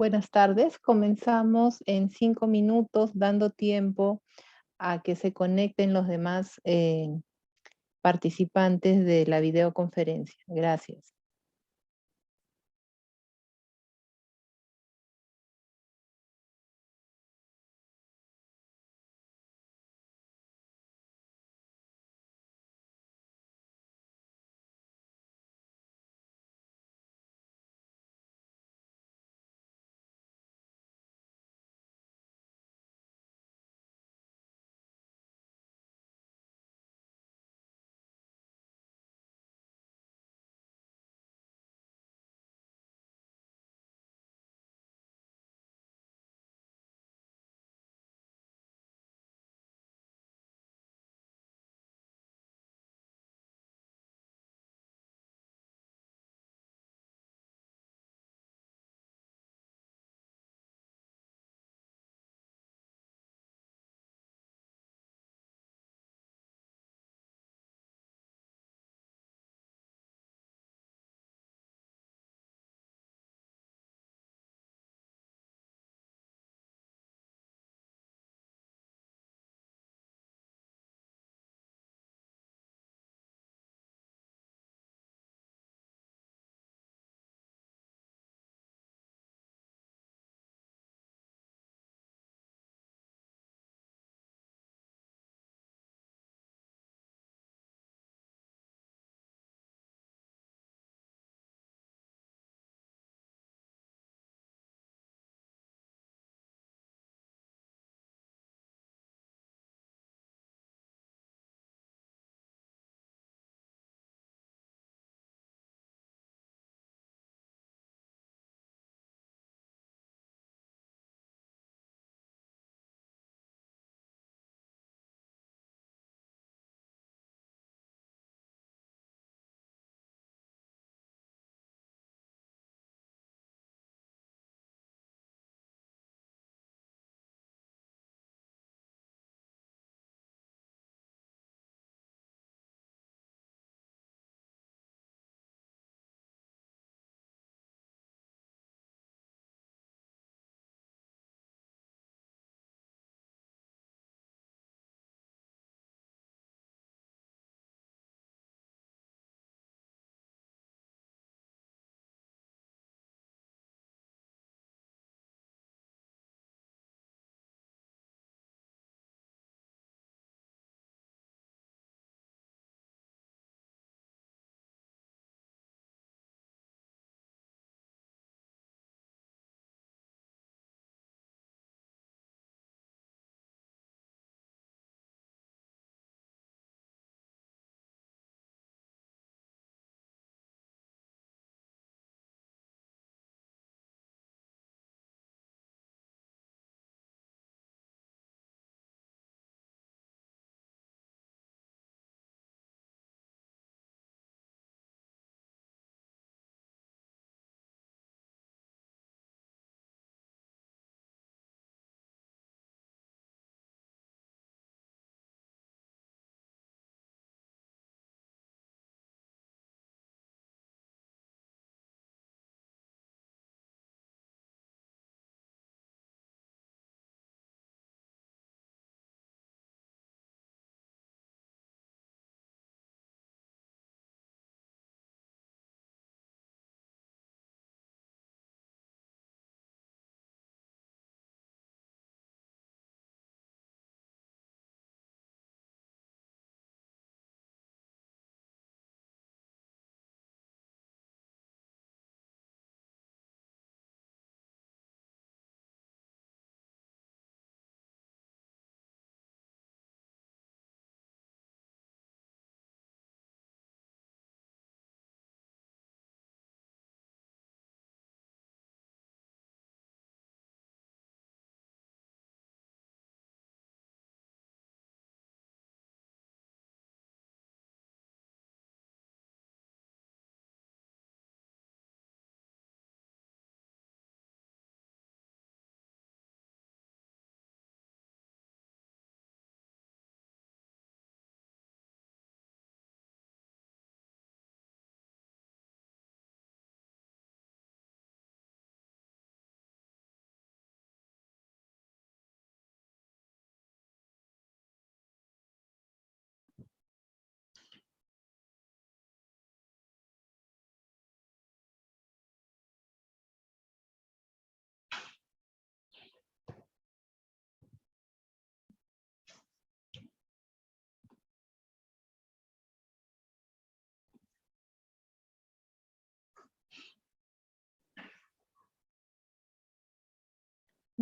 Buenas tardes. Comenzamos en 5 minutos, dando tiempo a que se conecten los demás participantes de la videoconferencia. Gracias.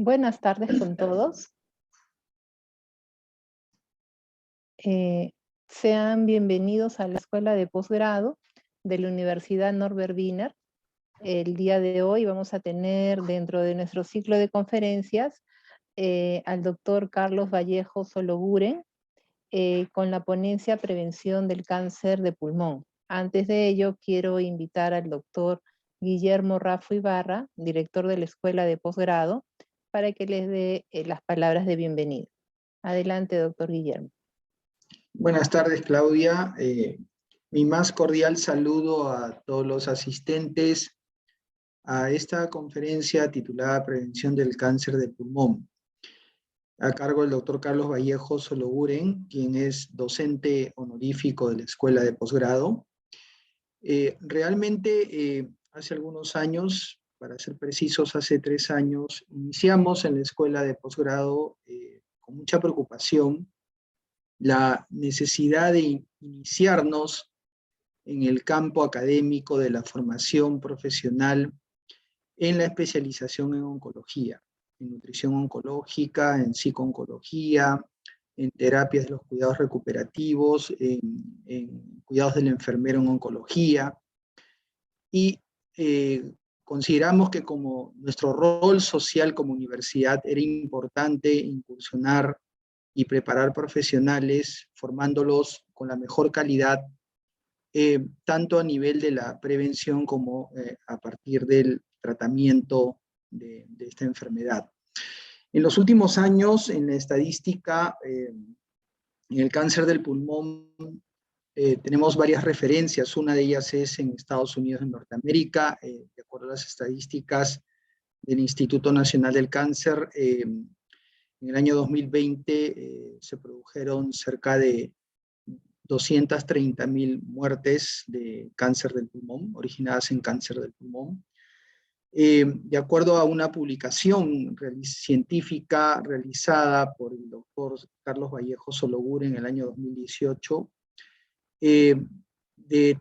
Buenas tardes con todos. Sean bienvenidos a la Escuela de Posgrado de la Universidad Norbert Wiener. El día de hoy vamos a tener dentro de nuestro ciclo de conferencias al doctor Carlos Vallejo Sologuren con la ponencia Prevención del Cáncer de Pulmón. Antes de ello, quiero invitar al doctor Guillermo Raffo Ibarra, director de la Escuela de Posgrado, para que les dé las palabras de bienvenida. Adelante, doctor Guillermo. Buenas tardes, Claudia. Mi más cordial saludo a todos los asistentes a esta conferencia titulada Prevención del Cáncer de Pulmón, a cargo del doctor Carlos Vallejo Sologuren, quien es docente honorífico de la Escuela de Posgrado. Realmente, hace algunos años, para ser precisos, hace 3 años, iniciamos en la Escuela de Posgrado con mucha preocupación la necesidad de iniciarnos en el campo académico de la formación profesional en la especialización en oncología, en nutrición oncológica, en psicooncología, en terapias de los cuidados recuperativos, en cuidados del enfermero en oncología. Y consideramos que como nuestro rol social como universidad era importante incursionar y preparar profesionales, formándolos con la mejor calidad, tanto a nivel de la prevención como a partir del tratamiento de esta enfermedad. En los últimos años, en la estadística, en el cáncer del pulmón, tenemos varias referencias. Una de ellas es en Estados Unidos de Norteamérica, de acuerdo a las estadísticas del Instituto Nacional del Cáncer. En el año 2020 se produjeron cerca de 230.000 muertes de cáncer del pulmón, originadas en cáncer del pulmón. De acuerdo a una publicación científica realizada por el doctor Carlos Vallejo Sologuren en el año 2018, de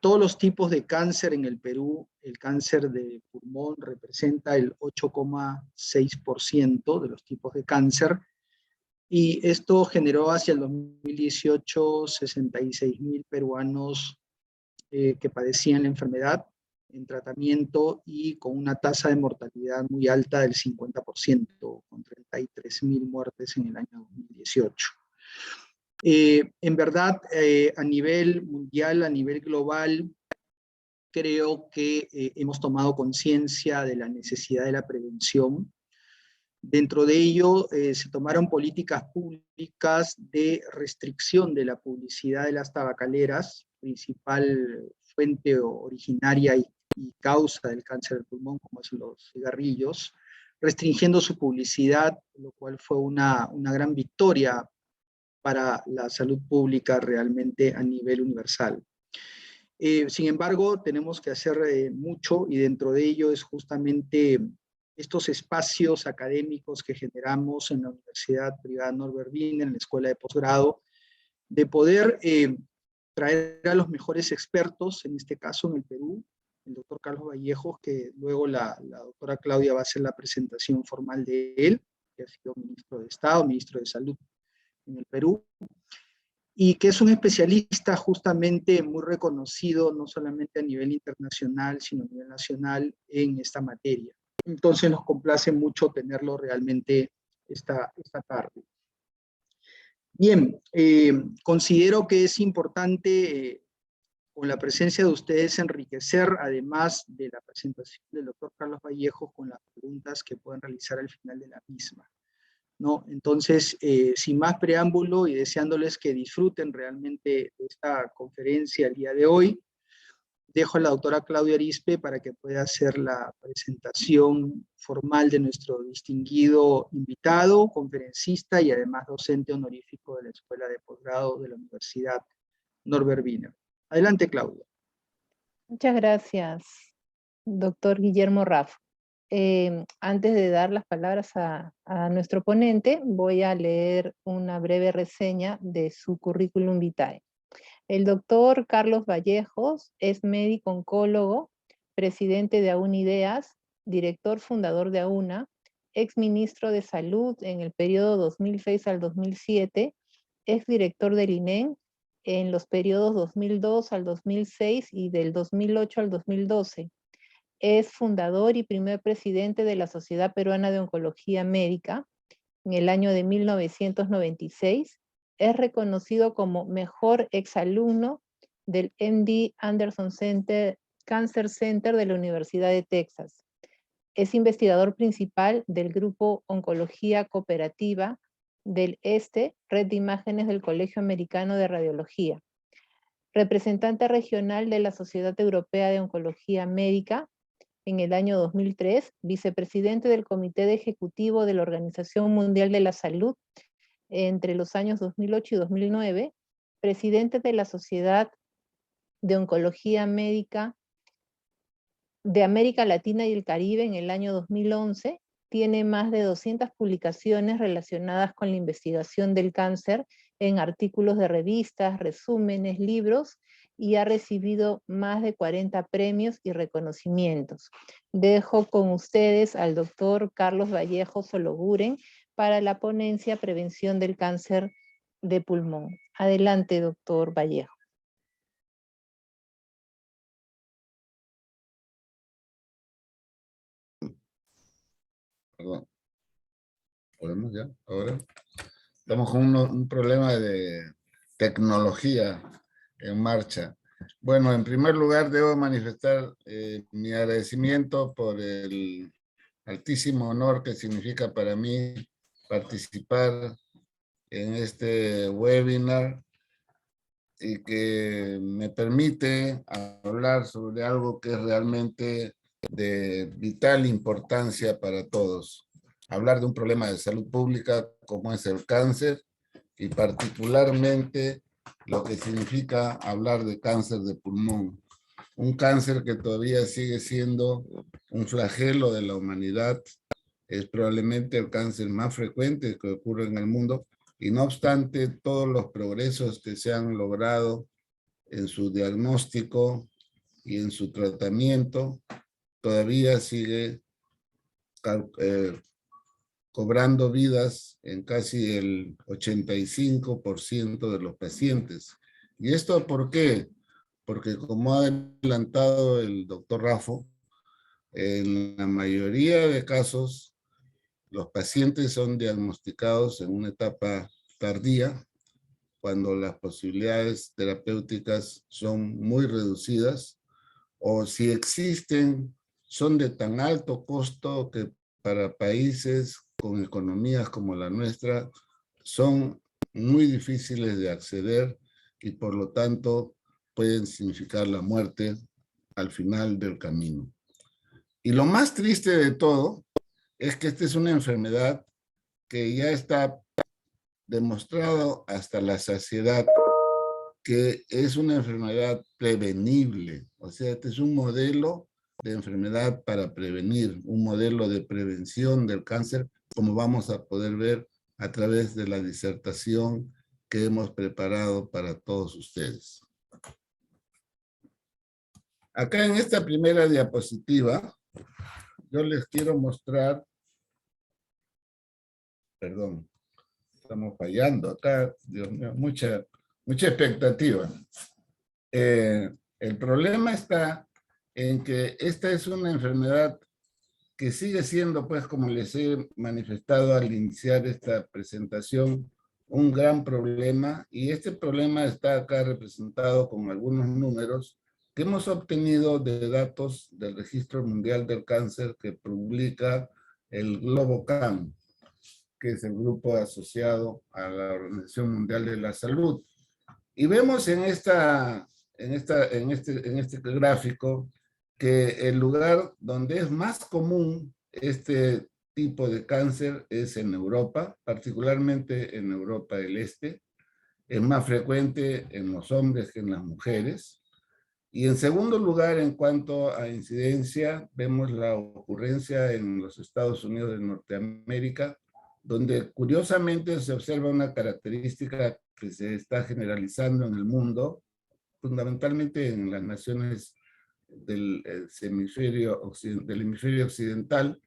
todos los tipos de cáncer en el Perú, el cáncer de pulmón representa el 8,6% de los tipos de cáncer, y esto generó hacia el 2018 66.000 peruanos que padecían la enfermedad en tratamiento y con una tasa de mortalidad muy alta del 50%, con 33.000 muertes en el año 2018. En verdad, a nivel mundial, a nivel global, creo que hemos tomado conciencia de la necesidad de la prevención. Dentro de ello, se tomaron políticas públicas de restricción de la publicidad de las tabacaleras, principal fuente originaria y causa del cáncer del pulmón, como es los cigarrillos, restringiendo su publicidad, lo cual fue una gran victoria para la salud pública realmente a nivel universal. Sin embargo, tenemos que hacer mucho, y dentro de ello es justamente estos espacios académicos que generamos en la Universidad Privada Norbert Wiener, en la Escuela de Posgrado, de poder traer a los mejores expertos, en este caso en el Perú, el doctor Carlos Vallejo, que luego la doctora Claudia va a hacer la presentación formal de él, que ha sido ministro de Estado, ministro de Salud en el Perú, y que es un especialista justamente muy reconocido, no solamente a nivel internacional, sino a nivel nacional en esta materia. Entonces nos complace mucho tenerlo realmente esta tarde. Bien, considero que es importante con la presencia de ustedes enriquecer, además de la presentación del doctor Carlos Vallejo, con las preguntas que pueden realizar al final de la misma, ¿no? Entonces, sin más preámbulo y deseándoles que disfruten realmente de esta conferencia el día de hoy, dejo a la doctora Claudia Arizpe para que pueda hacer la presentación formal de nuestro distinguido invitado, conferencista y además docente honorífico de la Escuela de Posgrado de la Universidad Norbert Wiener. Adelante, Claudia. Muchas gracias, doctor Guillermo Raffo. Antes de dar las palabras a nuestro ponente, voy a leer una breve reseña de su currículum vitae. El doctor Carlos Vallejos es médico oncólogo, presidente de AUNA Ideas, director fundador de AUNA, exministro de Salud en el periodo 2006 al 2007, exdirector del INEN en los periodos 2002 al 2006 y del 2008 al 2012. Es fundador y primer presidente de la Sociedad Peruana de Oncología Médica en el año de 1996. Es reconocido como mejor exalumno del MD Anderson Cancer Center de la Universidad de Texas. Es investigador principal del Grupo Oncología Cooperativa del Este, Red de Imágenes del Colegio Americano de Radiología. Representante regional de la Sociedad Europea de Oncología Médica en el año 2003, vicepresidente del Comité Ejecutivo de la Organización Mundial de la Salud entre los años 2008 y 2009, presidente de la Sociedad de Oncología Médica de América Latina y el Caribe en el año 2011, tiene más de 200 publicaciones relacionadas con la investigación del cáncer en artículos de revistas, resúmenes, libros, y ha recibido más de 40 premios y reconocimientos. Dejo con ustedes al doctor Carlos Vallejo Sologuren para la ponencia Prevención del Cáncer de Pulmón. Adelante, doctor Vallejo. Perdón. ¿Podemos ya? Ahora estamos con un problema de tecnología en marcha. Bueno, en primer lugar debo manifestar mi agradecimiento por el altísimo honor que significa para mí participar en este webinar y que me permite hablar sobre algo que es realmente de vital importancia para todos. Hablar de un problema de salud pública como es el cáncer y particularmente lo que significa hablar de cáncer de pulmón. Un cáncer que todavía sigue siendo un flagelo de la humanidad. Es probablemente el cáncer más frecuente que ocurre en el mundo y no obstante todos los progresos que se han logrado en su diagnóstico y en su tratamiento, todavía sigue cobrando vidas en casi el 85% de los pacientes. ¿Y esto por qué? Porque como ha adelantado el doctor Raffo, en la mayoría de casos los pacientes son diagnosticados en una etapa tardía, cuando las posibilidades terapéuticas son muy reducidas, o si existen, son de tan alto costo que para países con economías como la nuestra son muy difíciles de acceder y por lo tanto pueden significar la muerte al final del camino. Y lo más triste de todo es que esta es una enfermedad que ya está demostrado hasta la saciedad que es una enfermedad prevenible. O sea, este es un modelo de enfermedad para prevenir, un modelo de prevención del cáncer, como vamos a poder ver a través de la disertación que hemos preparado para todos ustedes. Acá en esta primera diapositiva, yo les quiero mostrar, perdón, estamos fallando acá, Dios mío, mucha expectativa. El problema está en que esta es una enfermedad que sigue siendo, pues, como les he manifestado al iniciar esta presentación, un gran problema, y este problema está acá representado con algunos números que hemos obtenido de datos del Registro Mundial del Cáncer que publica el GloboCam, que es el grupo asociado a la Organización Mundial de la Salud. Y vemos en este gráfico que el lugar donde es más común este tipo de cáncer es en Europa, particularmente en Europa del Este. Es más frecuente en los hombres que en las mujeres. Y en segundo lugar, en cuanto a incidencia, vemos la ocurrencia en los Estados Unidos de Norteamérica, donde curiosamente se observa una característica que se está generalizando en el mundo, fundamentalmente en las naciones del hemisferio occidental,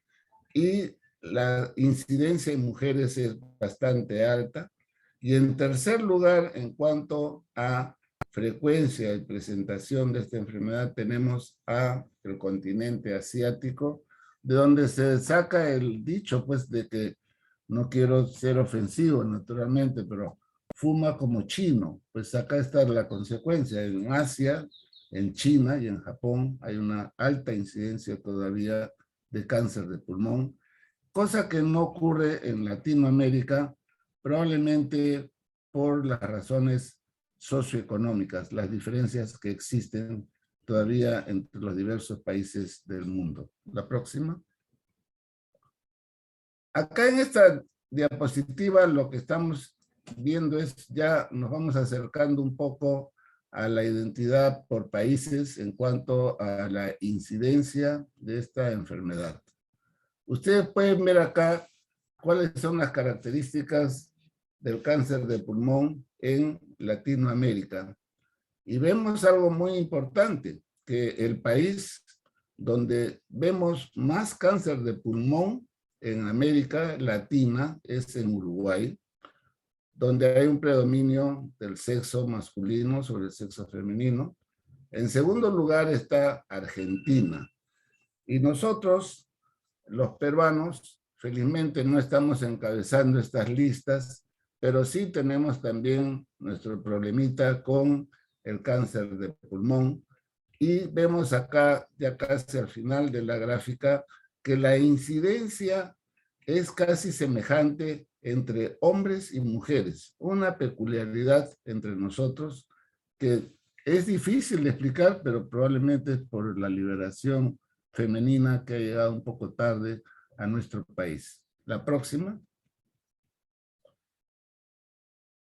y la incidencia en mujeres es bastante alta. Y en tercer lugar, en cuanto a frecuencia y presentación de esta enfermedad, tenemos a el continente asiático, de donde se saca el dicho, pues, de que no quiero ser ofensivo, naturalmente, pero fuma como chino. Pues acá está la consecuencia. En Asia, en China y en Japón hay una alta incidencia todavía de cáncer de pulmón, cosa que no ocurre en Latinoamérica, probablemente por las razones socioeconómicas, las diferencias que existen todavía entre los diversos países del mundo. La próxima. Acá en esta diapositiva lo que estamos viendo es, ya nos vamos acercando un poco a la identidad por países en cuanto a la incidencia de esta enfermedad. Ustedes pueden ver acá cuáles son las características del cáncer de pulmón en Latinoamérica. Y vemos algo muy importante, que el país donde vemos más cáncer de pulmón en América Latina es en Uruguay, donde hay un predominio del sexo masculino sobre el sexo femenino. En segundo lugar está Argentina. Y nosotros, los peruanos, felizmente no estamos encabezando estas listas, pero sí tenemos también nuestro problemita con el cáncer de pulmón. Y vemos acá, ya casi al final de la gráfica, que la incidencia es casi semejante entre hombres y mujeres. Una peculiaridad entre nosotros que es difícil de explicar, pero probablemente es por la liberación femenina que ha llegado un poco tarde a nuestro país. La próxima.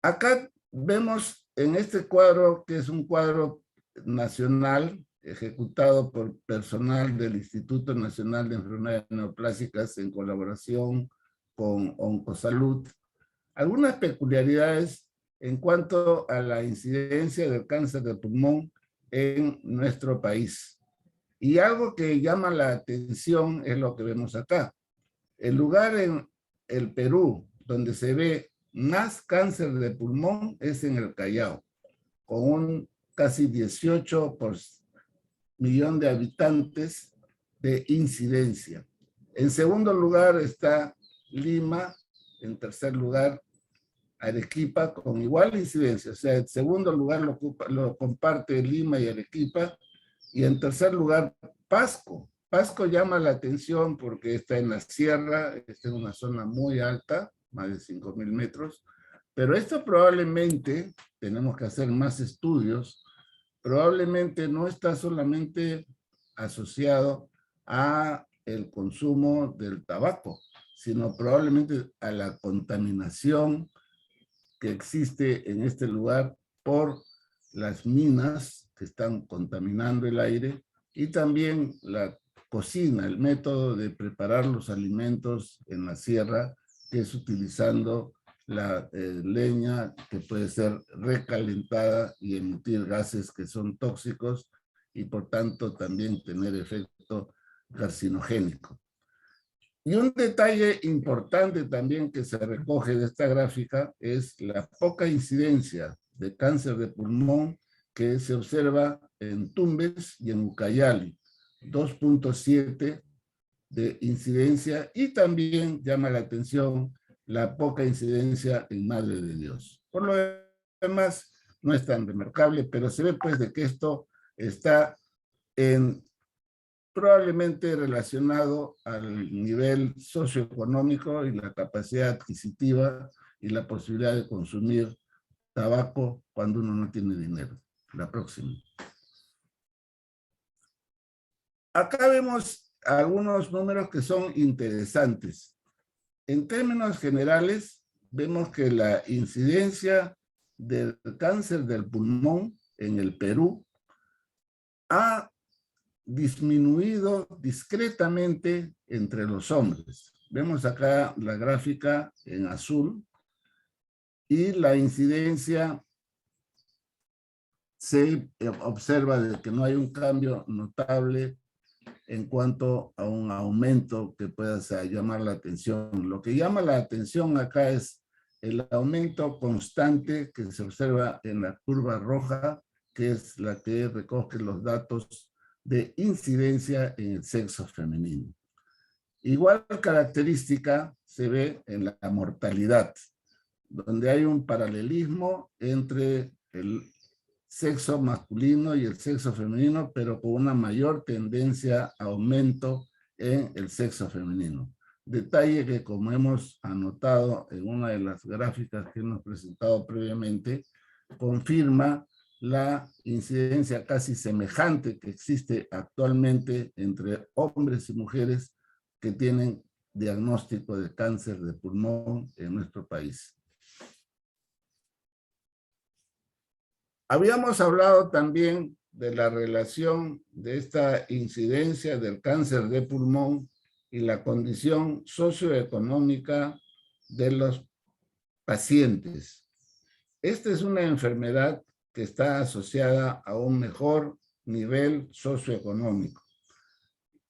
Acá vemos en este cuadro, que es un cuadro nacional ejecutado por personal del Instituto Nacional de Enfermedades Neoplásicas en colaboración con Oncosalud, algunas peculiaridades en cuanto a la incidencia del cáncer de pulmón en nuestro país. Y algo que llama la atención es lo que vemos acá. El lugar en el Perú donde se ve más cáncer de pulmón es en el Callao, con un casi 18 por millón de habitantes de incidencia. En segundo lugar está Lima, en tercer lugar Arequipa con igual incidencia, o sea, en segundo lugar lo comparte Lima y Arequipa, y en tercer lugar Pasco. Pasco llama la atención porque está en la sierra, está en una zona muy alta, más de 5.000 metros, pero esto probablemente, tenemos que hacer más estudios, probablemente no está solamente asociado a el consumo del tabaco, sino probablemente a la contaminación que existe en este lugar por las minas que están contaminando el aire y también la cocina, el método de preparar los alimentos en la sierra, que es utilizando la leña que puede ser recalentada y emitir gases que son tóxicos y por tanto también tener efecto carcinogénico. Y un detalle importante también que se recoge de esta gráfica es la poca incidencia de cáncer de pulmón que se observa en Tumbes y en Ucayali, 2.7 de incidencia, y también llama la atención la poca incidencia en Madre de Dios. Por lo demás, no es tan remarcable, pero se ve pues de que esto está probablemente relacionado al nivel socioeconómico y la capacidad adquisitiva y la posibilidad de consumir tabaco cuando uno no tiene dinero. La próxima. Acá vemos algunos números que son interesantes. En términos generales, vemos que la incidencia del cáncer del pulmón en el Perú ha disminuido discretamente entre los hombres. Vemos acá la gráfica en azul y la incidencia se observa de que no hay un cambio notable en cuanto a un aumento que pueda llamar la atención. Lo que llama la atención acá es el aumento constante que se observa en la curva roja, que es la que recoge los datos de incidencia en el sexo femenino. Igual característica se ve en la mortalidad, donde hay un paralelismo entre el sexo masculino y el sexo femenino, pero con una mayor tendencia a aumento en el sexo femenino. Detalle que, como hemos anotado en una de las gráficas que hemos presentado previamente, confirma la incidencia casi semejante que existe actualmente entre hombres y mujeres que tienen diagnóstico de cáncer de pulmón en nuestro país. Habíamos hablado también de la relación de esta incidencia del cáncer de pulmón y la condición socioeconómica de los pacientes. Esta es una enfermedad que está asociada a un mejor nivel socioeconómico.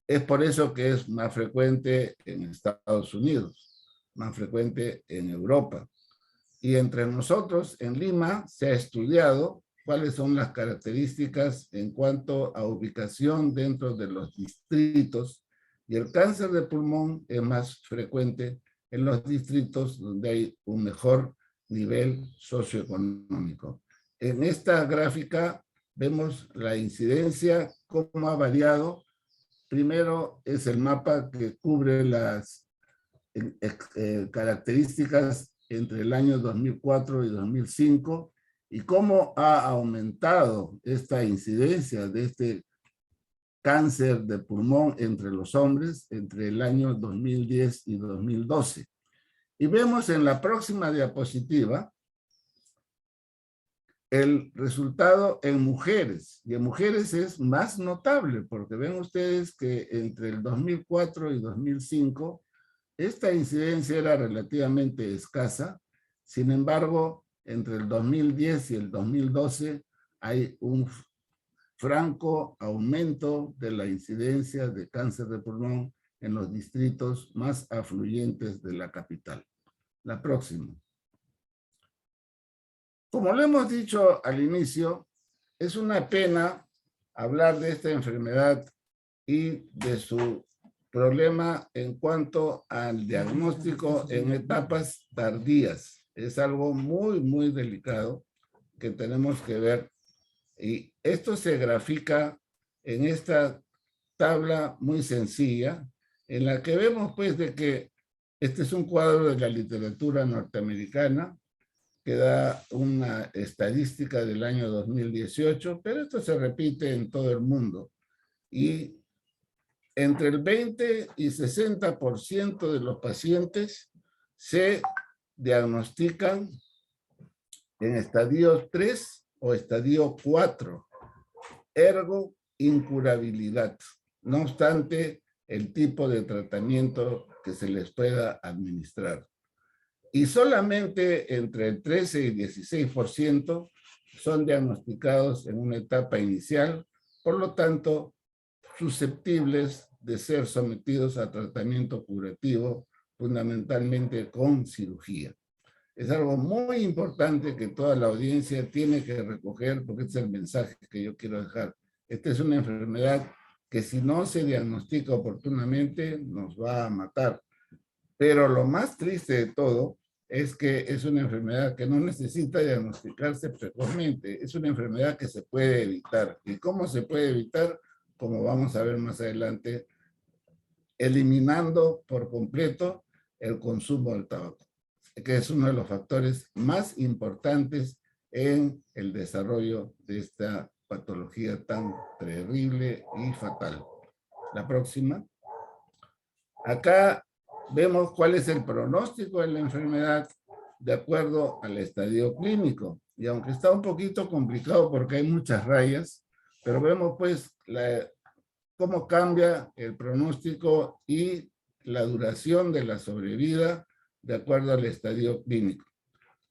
Es por eso que es más frecuente en Estados Unidos, más frecuente en Europa. Y entre nosotros, en Lima, se ha estudiado cuáles son las características en cuanto a ubicación dentro de los distritos, y el cáncer de pulmón es más frecuente en los distritos donde hay un mejor nivel socioeconómico. En esta gráfica vemos la incidencia, cómo ha variado. Primero es el mapa que cubre las características entre el año 2004 y 2005, y cómo ha aumentado esta incidencia de este cáncer de pulmón entre los hombres entre el año 2010 y 2012. Y vemos en la próxima diapositiva el resultado en mujeres, y en mujeres es más notable, porque ven ustedes que entre el 2004 y 2005 esta incidencia era relativamente escasa. Sin embargo, entre el 2010 y el 2012 hay un franco aumento de la incidencia de cáncer de pulmón en los distritos más afluyentes de la capital. La próxima. Como lo hemos dicho al inicio, es una pena hablar de esta enfermedad y de su problema en cuanto al diagnóstico en etapas tardías. Es algo muy, muy delicado que tenemos que ver. Y esto se grafica en esta tabla muy sencilla, en la que vemos pues de que este es un cuadro de la literatura norteamericana que da una estadística del año 2018, pero esto se repite en todo el mundo. Y entre el 20 y 60% de los pacientes se diagnostican en estadio 3 o estadio 4, ergo incurabilidad, no obstante el tipo de tratamiento que se les pueda administrar. Y solamente entre el 13 y 16% son diagnosticados en una etapa inicial, por lo tanto, susceptibles de ser sometidos a tratamiento curativo, fundamentalmente con cirugía. Es algo muy importante que toda la audiencia tiene que recoger, porque este es el mensaje que yo quiero dejar. Esta es una enfermedad que si no se diagnostica oportunamente nos va a matar. Pero lo más triste de todo es que es una enfermedad que no necesita diagnosticarse precozmente. Es una enfermedad que se puede evitar. ¿Y cómo se puede evitar? Como vamos a ver más adelante, eliminando por completo el consumo del tabaco, que es uno de los factores más importantes en el desarrollo de esta patología tan terrible y fatal. La próxima. Acá vemos cuál es el pronóstico de la enfermedad de acuerdo al estadio clínico. Y aunque está un poquito complicado porque hay muchas rayas, pero vemos pues cómo cambia el pronóstico y la duración de la sobrevida de acuerdo al estadio clínico.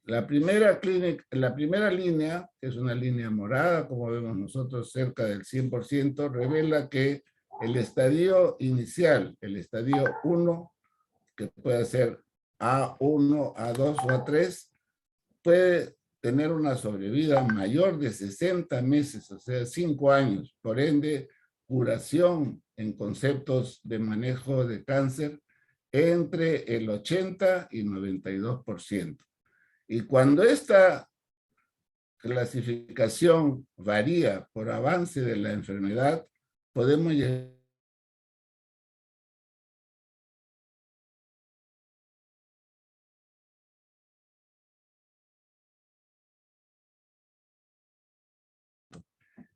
La primera línea, que es una línea morada, como vemos nosotros, cerca del 100%, revela que el estadio inicial, el estadio 1, que puede ser A1, A2 o A3, puede tener una sobrevida mayor de 60 meses, o sea, 5 años. Por ende, curación en conceptos de manejo de cáncer entre el 80 y 92%. Y cuando esta clasificación varía por avance de la enfermedad, podemos llegar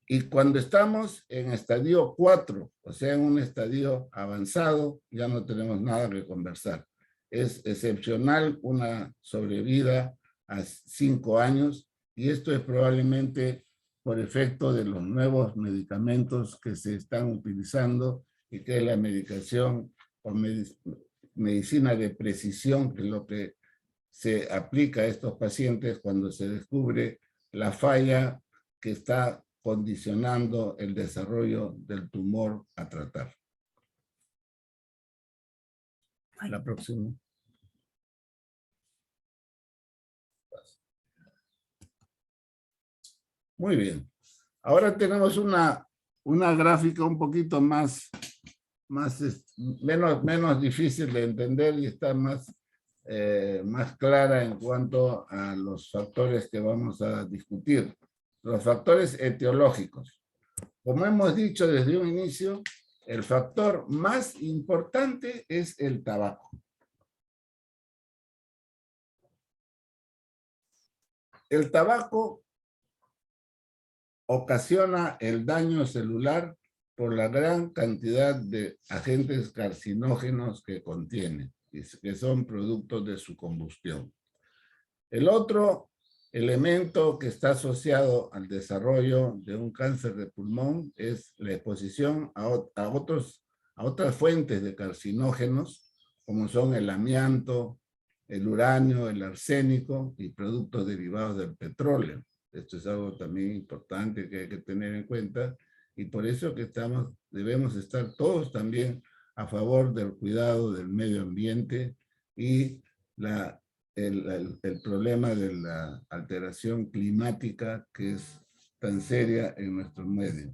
y cuando estamos en estadio 4, o sea, en un estadio avanzado, ya no tenemos nada que conversar. Es excepcional una sobrevida a 5 años y esto es probablemente por efecto de los nuevos medicamentos que se están utilizando y que es la medicación o medicina de precisión, que es lo que se aplica a estos pacientes cuando se descubre la falla que está condicionando el desarrollo del tumor a tratar. La próxima. Muy bien. Ahora tenemos una gráfica un poquito menos difícil de entender y está más clara en cuanto a los factores que vamos a discutir. Los factores etiológicos. Como hemos dicho desde un inicio, el factor más importante es el tabaco. El tabaco ocasiona el daño celular por la gran cantidad de agentes carcinógenos que contiene, que son productos de su combustión. El otro elemento que está asociado al desarrollo de un cáncer de pulmón es la exposición a otras fuentes de carcinógenos, como son el amianto, el uranio, el arsénico y productos derivados del petróleo. Esto es algo también importante que hay que tener en cuenta y por eso que debemos estar todos también a favor del cuidado del medio ambiente y el problema de la alteración climática que es tan seria en nuestro medio.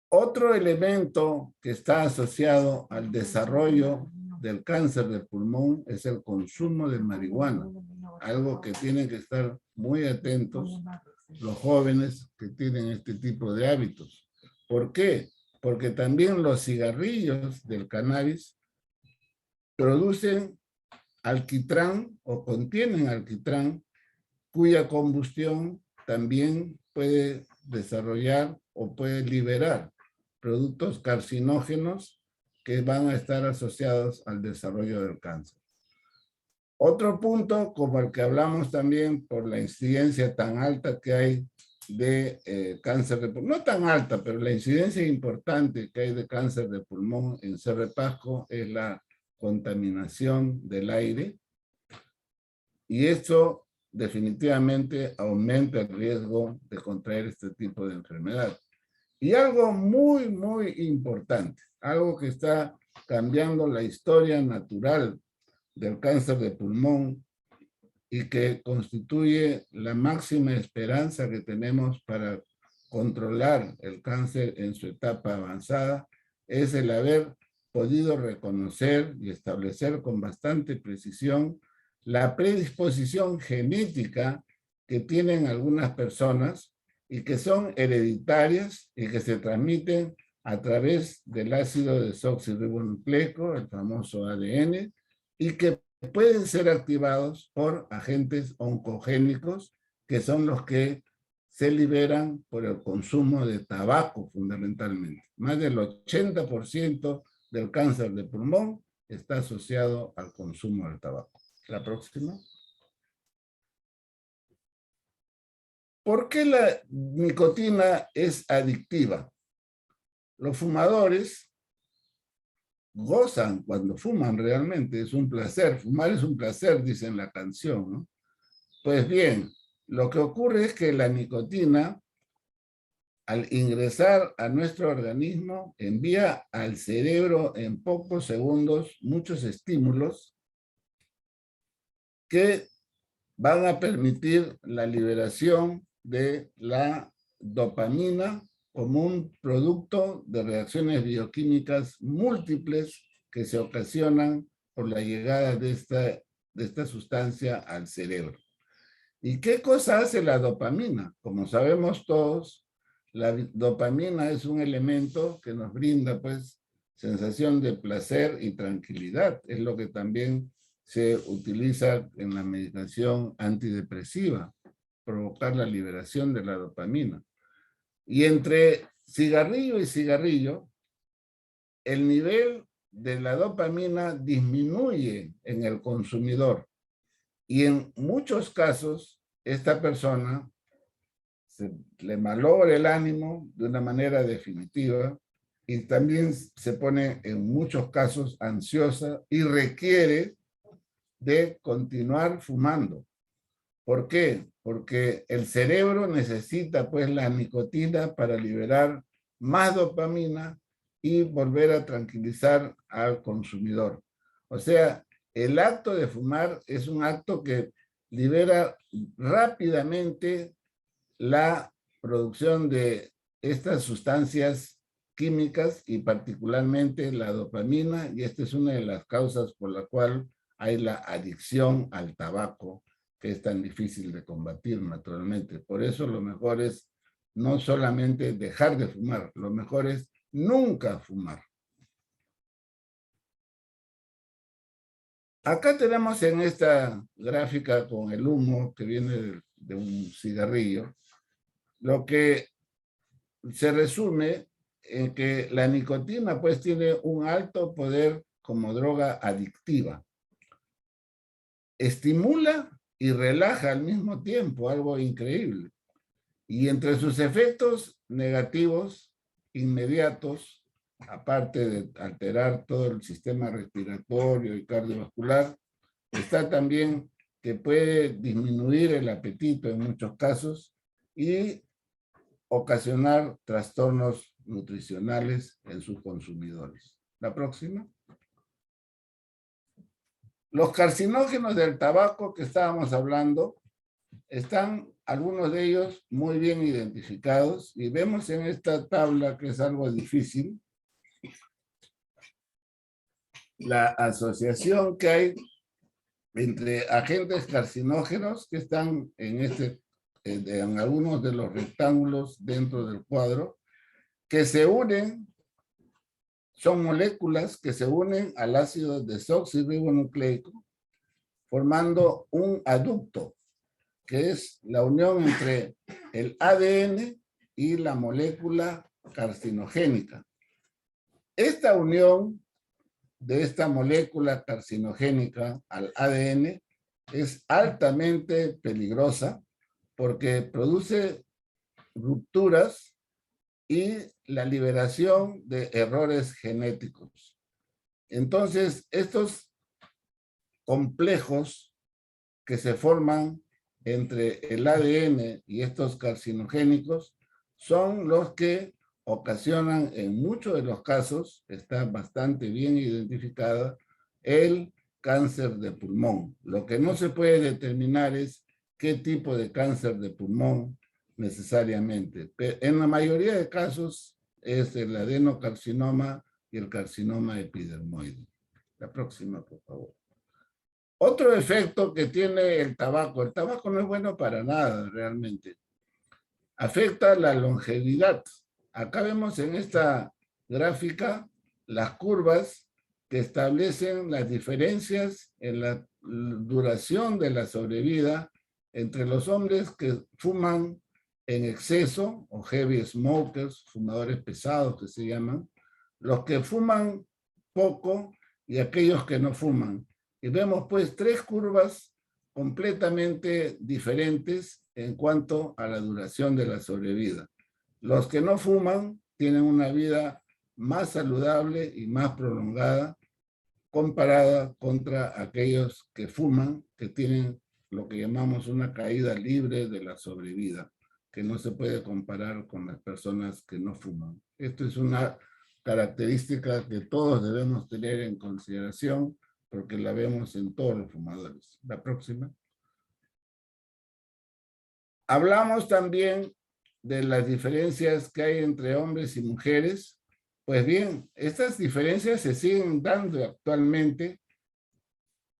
Otro elemento que está asociado al desarrollo del cáncer de pulmón es el consumo de marihuana, algo que tienen que estar muy atentos los jóvenes que tienen este tipo de hábitos. ¿Por qué? Porque también los cigarrillos del cannabis producen alquitrán o contienen alquitrán, cuya combustión también puede desarrollar o puede liberar productos carcinógenos que van a estar asociados al desarrollo del cáncer. Otro punto, como el que hablamos también por la incidencia tan alta que hay de cáncer de pulmón, no tan alta, pero la incidencia importante que hay de cáncer de pulmón en Cerro Pasco es la contaminación del aire, y esto definitivamente aumenta el riesgo de contraer este tipo de enfermedad. Y algo muy, muy importante, algo que está cambiando la historia natural del cáncer de pulmón y que constituye la máxima esperanza que tenemos para controlar el cáncer en su etapa avanzada, es el haber podido reconocer y establecer con bastante precisión la predisposición genética que tienen algunas personas y que son hereditarias y que se transmiten a través del ácido desoxirribonucleico, el famoso ADN, y que pueden ser activados por agentes oncogénicos, que son los que se liberan por el consumo de tabaco fundamentalmente. Más del 80% del cáncer de pulmón está asociado al consumo del tabaco. La próxima. ¿Por qué la nicotina es adictiva? Los fumadores gozan cuando fuman realmente, es un placer. Fumar es un placer, dice en la canción, ¿no? Pues bien, lo que ocurre es que la nicotina al ingresar a nuestro organismo, envía al cerebro en pocos segundos muchos estímulos que van a permitir la liberación de la dopamina como un producto de reacciones bioquímicas múltiples que se ocasionan por la llegada de esta sustancia al cerebro. ¿Y qué cosa hace la dopamina? Como sabemos todos, la dopamina es un elemento que nos brinda, pues, sensación de placer y tranquilidad. Es lo que también se utiliza en la medicación antidepresiva, provocar la liberación de la dopamina. Y entre cigarrillo y cigarrillo, el nivel de la dopamina disminuye en el consumidor. Y en muchos casos, esta persona le malogra el ánimo de una manera definitiva y también se pone en muchos casos ansiosa y requiere de continuar fumando. ¿Por qué? Porque el cerebro necesita pues la nicotina para liberar más dopamina y volver a tranquilizar al consumidor. O sea, el acto de fumar es un acto que libera rápidamente la producción de estas sustancias químicas y particularmente la dopamina, y esta es una de las causas por la cual hay la adicción al tabaco, que es tan difícil de combatir naturalmente. Por eso lo mejor es no solamente dejar de fumar, lo mejor es nunca fumar. Acá tenemos en esta gráfica con el humo que viene de un cigarrillo, lo que se resume en que la nicotina pues tiene un alto poder como droga adictiva. Estimula y relaja al mismo tiempo, algo increíble. Y entre sus efectos negativos inmediatos, aparte de alterar todo el sistema respiratorio y cardiovascular, está también que puede disminuir el apetito en muchos casos y ocasionar trastornos nutricionales en sus consumidores. La próxima. Los carcinógenos del tabaco que estábamos hablando, están algunos de ellos muy bien identificados y vemos en esta tabla, que es algo difícil, la asociación que hay entre agentes carcinógenos que están en algunos de los rectángulos dentro del cuadro, que se unen, son moléculas que se unen al ácido desoxirribonucleico, formando un aducto, que es la unión entre el ADN y la molécula carcinogénica. Esta unión de esta molécula carcinogénica al ADN es altamente peligrosa porque produce rupturas y la liberación de errores genéticos. Entonces, estos complejos que se forman entre el ADN y estos carcinogénicos son los que ocasionan en muchos de los casos, está bastante bien identificada, el cáncer de pulmón. Lo que no se puede determinar es qué tipo de cáncer de pulmón necesariamente. Pero en la mayoría de casos es el adenocarcinoma y el carcinoma epidermoide. La próxima, por favor. Otro efecto que tiene el tabaco no es bueno para nada realmente. Afecta la longevidad. Acá vemos en esta gráfica las curvas que establecen las diferencias en la duración de la sobrevida entre los hombres que fuman en exceso, o heavy smokers, fumadores pesados que se llaman, los que fuman poco y aquellos que no fuman. Y vemos pues tres curvas completamente diferentes en cuanto a la duración de la sobrevida. Los que no fuman tienen una vida más saludable y más prolongada comparada contra aquellos que fuman, que tienen lo que llamamos una caída libre de la sobrevida, que no se puede comparar con las personas que no fuman. Esto es una característica que todos debemos tener en consideración porque la vemos en todos los fumadores. La próxima. Hablamos también de las diferencias que hay entre hombres y mujeres. Pues bien, estas diferencias se siguen dando actualmente,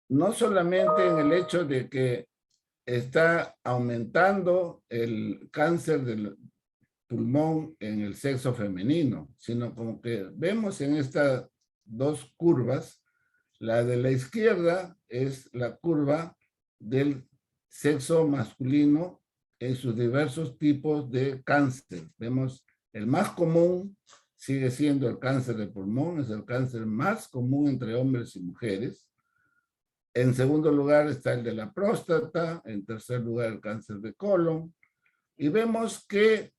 no solamente en el hecho de que está aumentando el cáncer del pulmón en el sexo femenino, sino como que vemos en estas dos curvas, la de la izquierda es la curva del sexo masculino en sus diversos tipos de cáncer. Vemos el más común sigue siendo el cáncer de pulmón, es el cáncer más común entre hombres y mujeres. En segundo lugar está el de la próstata, en tercer lugar el cáncer de colon. Y vemos que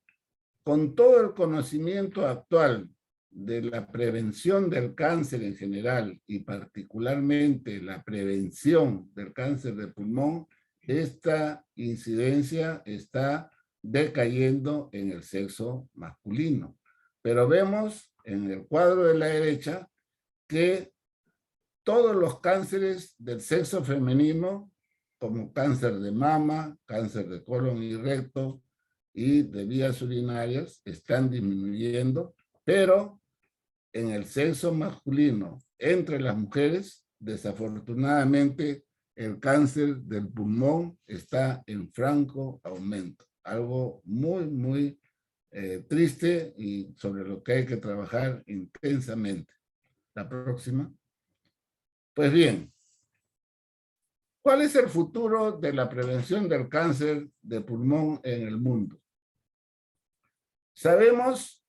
con todo el conocimiento actual de la prevención del cáncer en general y particularmente la prevención del cáncer de pulmón, esta incidencia está decayendo en el sexo masculino. Pero vemos en el cuadro de la derecha que todos los cánceres del sexo femenino, como cáncer de mama, cáncer de colon y recto y de vías urinarias, están disminuyendo, pero en el sexo masculino, entre las mujeres, desafortunadamente, el cáncer del pulmón está en franco aumento. Algo muy, muy triste y sobre lo que hay que trabajar intensamente. La próxima. Pues bien, ¿cuál es el futuro de la prevención del cáncer de pulmón en el mundo? Sabemos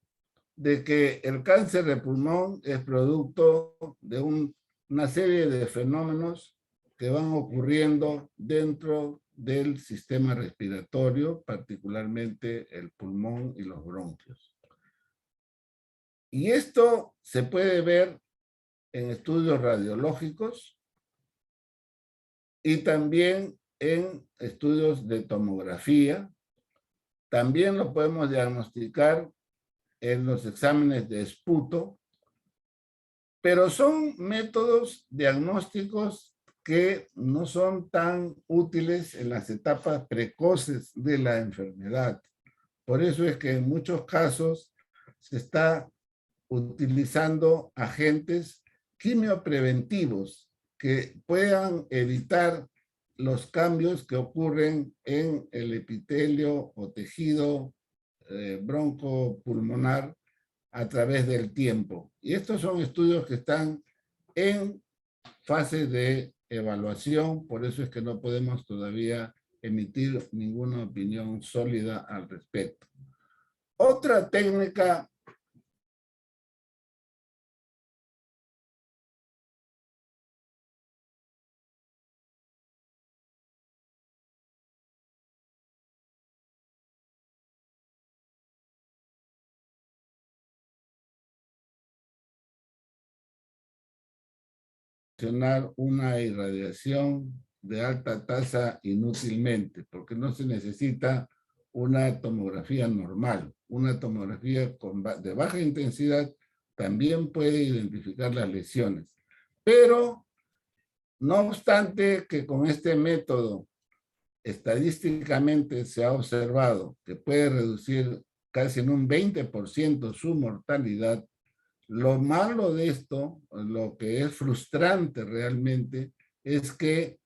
de que el cáncer de pulmón es producto de una serie de fenómenos que van ocurriendo dentro del sistema respiratorio, particularmente el pulmón y los bronquios. Y esto se puede ver en estudios radiológicos y también en estudios de tomografía. También lo podemos diagnosticar en los exámenes de esputo, pero son métodos diagnósticos que no son tan útiles en las etapas precoces de la enfermedad. Por eso es que en muchos casos se está utilizando agentes quimiopreventivos que puedan evitar los cambios que ocurren en el epitelio o tejido broncopulmonar a través del tiempo. Y estos son estudios que están en fase de evaluación, por eso es que no podemos todavía emitir ninguna opinión sólida al respecto. Otra técnica una irradiación de alta tasa inútilmente, porque no se necesita una tomografía normal. Una tomografía de baja intensidad también puede identificar las lesiones. Pero, no obstante que con este método estadísticamente se ha observado que puede reducir casi en un 20% su mortalidad, lo malo de esto, lo que es frustrante realmente, es que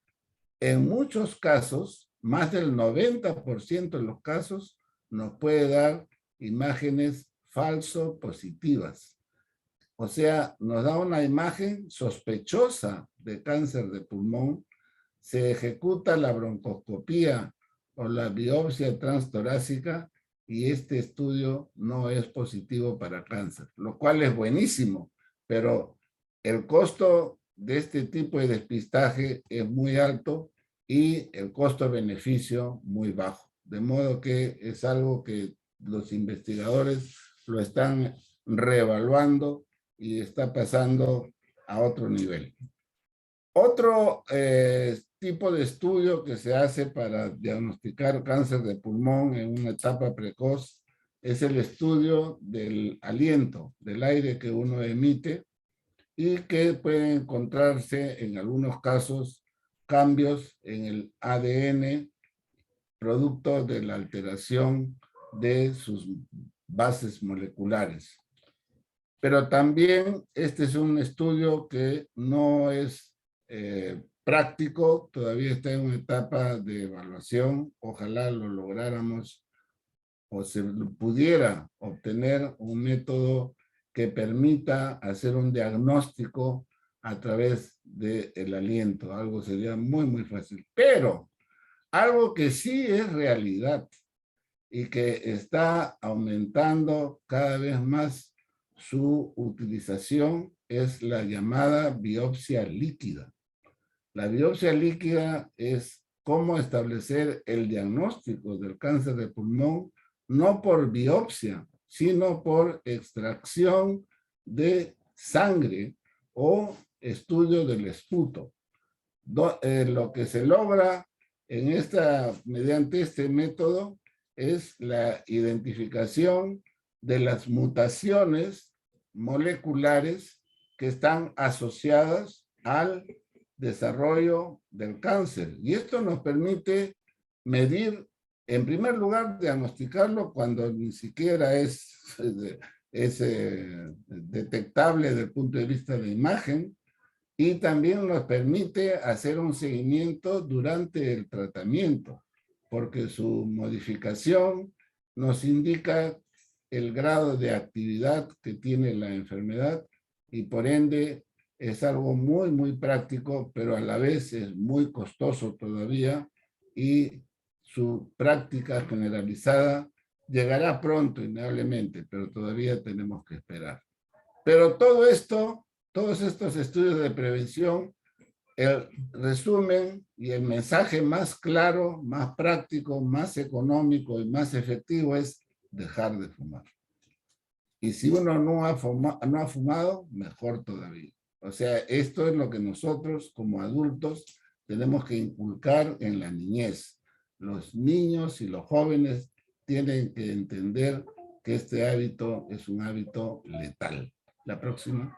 en muchos casos, más del 90% de los casos, nos puede dar imágenes falso positivas. O sea, nos da una imagen sospechosa de cáncer de pulmón, se ejecuta la broncoscopía o la biopsia transtorácica y este estudio no es positivo para cáncer, lo cual es buenísimo, pero el costo de este tipo de despistaje es muy alto y el costo-beneficio muy bajo. De modo que es algo que los investigadores lo están reevaluando y está pasando a otro nivel. Otro tipo de estudio que se hace para diagnosticar cáncer de pulmón en una etapa precoz es el estudio del aliento, del aire que uno emite, y que puede encontrarse en algunos casos cambios en el ADN producto de la alteración de sus bases moleculares. Pero también este es un estudio que no es práctico, todavía está en una etapa de evaluación. Ojalá lo lográramos o se pudiera obtener un método que permita hacer un diagnóstico a través del aliento. Algo sería muy, muy fácil. Pero algo que sí es realidad y que está aumentando cada vez más su utilización es la llamada biopsia líquida. La biopsia líquida es cómo establecer el diagnóstico del cáncer de pulmón, no por biopsia, sino por extracción de sangre o estudio del esputo. Lo que se logra mediante este método es la identificación de las mutaciones moleculares que están asociadas al desarrollo del cáncer. Y esto nos permite medir, en primer lugar, diagnosticarlo cuando ni siquiera es detectable desde el punto de vista de imagen, y también nos permite hacer un seguimiento durante el tratamiento, porque su modificación nos indica el grado de actividad que tiene la enfermedad y por ende es algo muy, muy práctico, pero a la vez es muy costoso todavía y su práctica generalizada llegará pronto, innegablemente, pero todavía tenemos que esperar. Pero todo esto, todos estos estudios de prevención, el resumen y el mensaje más claro, más práctico, más económico y más efectivo es dejar de fumar. Y si uno no ha fumado, mejor todavía. O sea, esto es lo que nosotros como adultos tenemos que inculcar en la niñez. Los niños y los jóvenes tienen que entender que este hábito es un hábito letal. La próxima.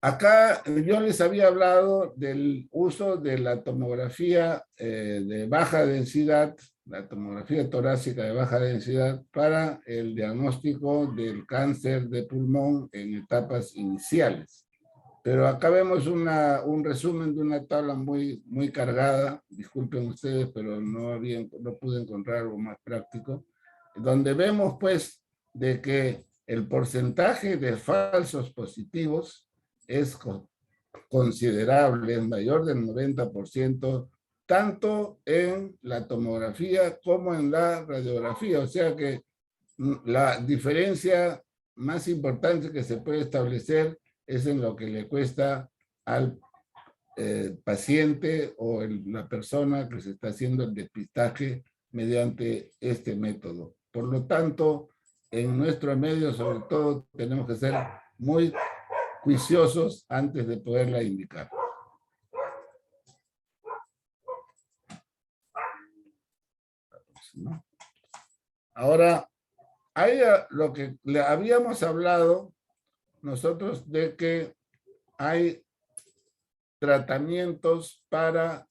Acá yo les había hablado del uso de la tomografía de baja densidad, la tomografía torácica de baja densidad para el diagnóstico del cáncer de pulmón en etapas iniciales. Pero acá vemos un resumen de una tabla muy, muy cargada, disculpen ustedes, pero no pude encontrar algo más práctico, donde vemos pues de que el porcentaje de falsos positivos es considerable, es mayor del 90%, tanto en la tomografía como en la radiografía. O sea que la diferencia más importante que se puede establecer es en lo que le cuesta al paciente o la persona que se está haciendo el depistaje mediante este método. Por lo tanto, en nuestro medio, sobre todo, tenemos que ser muy juiciosos antes de poderla indicar. Ahora, hay lo que le habíamos hablado nosotros de que hay tratamientos para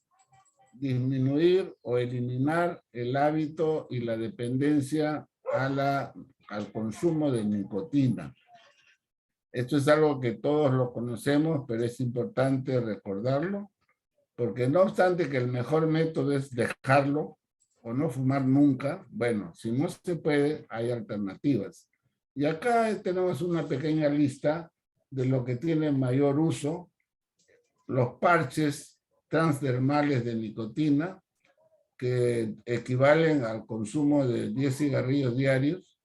disminuir o eliminar el hábito y la dependencia al consumo de nicotina. Esto es algo que todos lo conocemos, pero es importante recordarlo, porque no obstante que el mejor método es dejarlo o no fumar nunca, bueno, si no se puede, hay alternativas. Y acá tenemos una pequeña lista de lo que tiene mayor uso: los parches transdermales de nicotina, que equivalen al consumo de 10 cigarrillos diarios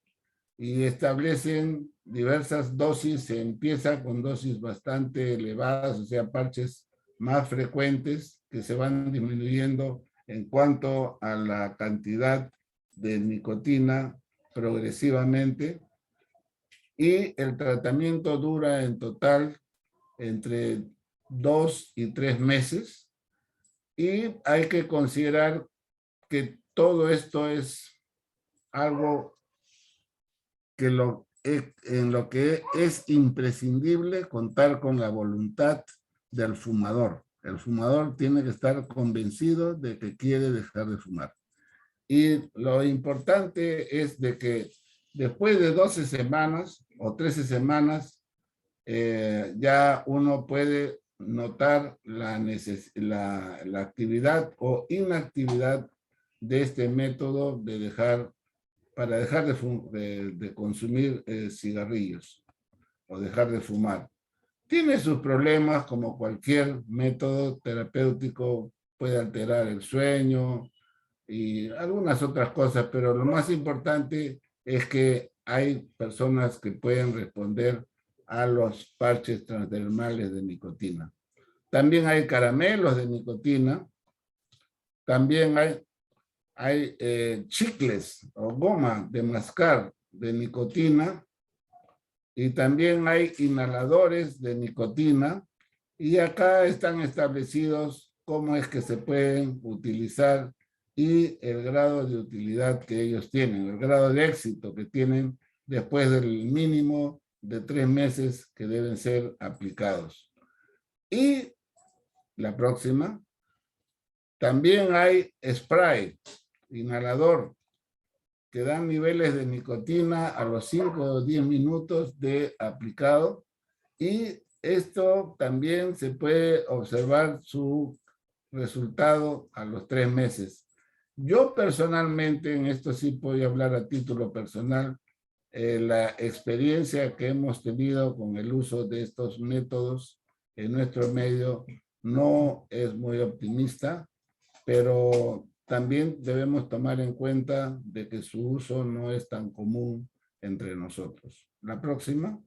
y establecen diversas dosis. Se empieza con dosis bastante elevadas, o sea, parches más frecuentes que se van disminuyendo en cuanto a la cantidad de nicotina progresivamente, y el tratamiento dura en total entre 2 y 3 meses, y hay que considerar que todo esto es algo que en lo que es imprescindible contar con la voluntad del fumador. El fumador tiene que estar convencido de que quiere dejar de fumar. Y lo importante es de que después de 12 semanas o 13 semanas, ya uno puede notar la actividad o inactividad de este método para dejar de consumir cigarrillos o dejar de fumar. Tiene sus problemas, como cualquier método terapéutico, puede alterar el sueño y algunas otras cosas, pero lo más importante es que hay personas que pueden responder a los parches transdermales de nicotina. También hay caramelos de nicotina, también hay chicles o goma de mascar de nicotina, y también hay inhaladores de nicotina, y acá están establecidos cómo es que se pueden utilizar y el grado de utilidad que ellos tienen, el grado de éxito que tienen después del mínimo de 3 meses que deben ser aplicados. Y la próxima, también hay spray, inhalador, que dan niveles de nicotina a los 5 o 10 minutos de aplicado, y esto también se puede observar su resultado a los 3 meses. Yo personalmente, en esto sí voy a hablar a título personal, la experiencia que hemos tenido con el uso de estos métodos en nuestro medio no es muy optimista, pero también debemos tomar en cuenta de que su uso no es tan común entre nosotros. La próxima.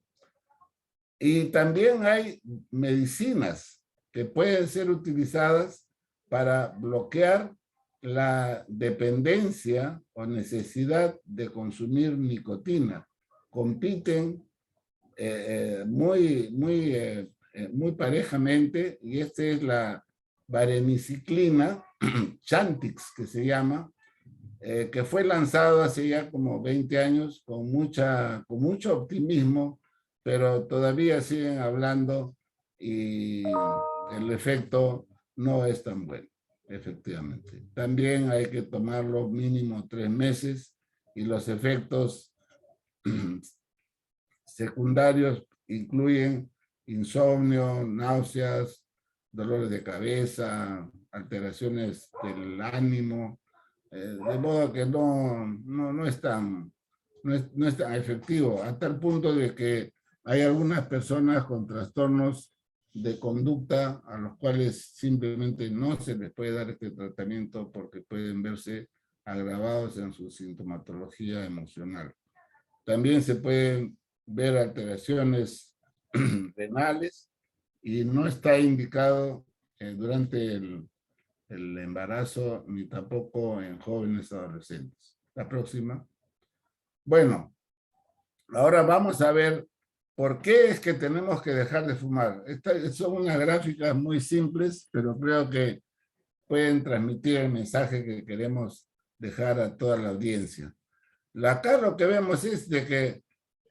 Y también hay medicinas que pueden ser utilizadas para bloquear la dependencia o necesidad de consumir nicotina. Compiten muy parejamente, y esta es la vareniciclina, Chantix que se llama, que fue lanzado hace ya como 20 años con mucho optimismo, pero todavía siguen hablando y el efecto no es tan bueno, efectivamente. También hay que tomarlo mínimo 3 meses, y los efectos secundarios incluyen insomnio, náuseas, dolores de cabeza, alteraciones del ánimo, de modo que no es tan efectivo, a tal punto de que hay algunas personas con trastornos de conducta a los cuales simplemente no se les puede dar este tratamiento porque pueden verse agravados en su sintomatología emocional. También se pueden ver alteraciones renales, y no está indicado durante el embarazo ni tampoco en jóvenes adolescentes. La próxima. Bueno, ahora vamos a ver por qué es que tenemos que dejar de fumar. Estas son unas gráficas muy simples, pero creo que pueden transmitir el mensaje que queremos dejar a toda la audiencia. Acá lo que vemos es de que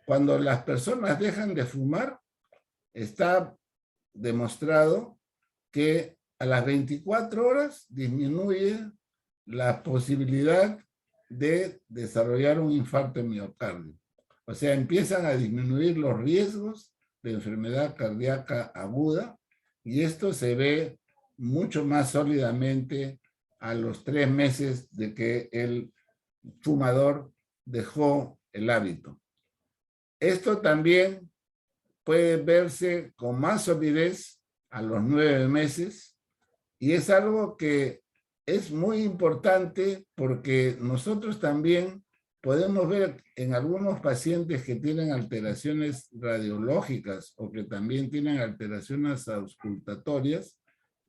cuando las personas dejan de fumar, está demostrado que a las 24 horas disminuye la posibilidad de desarrollar un infarto de miocardio. O sea, empiezan a disminuir los riesgos de enfermedad cardíaca aguda, y esto se ve mucho más sólidamente a los 3 meses de que el fumador dejó el hábito. Esto también puede verse con más solidez a los 9 meses, y es algo que es muy importante porque nosotros también podemos ver en algunos pacientes que tienen alteraciones radiológicas o que también tienen alteraciones auscultatorias,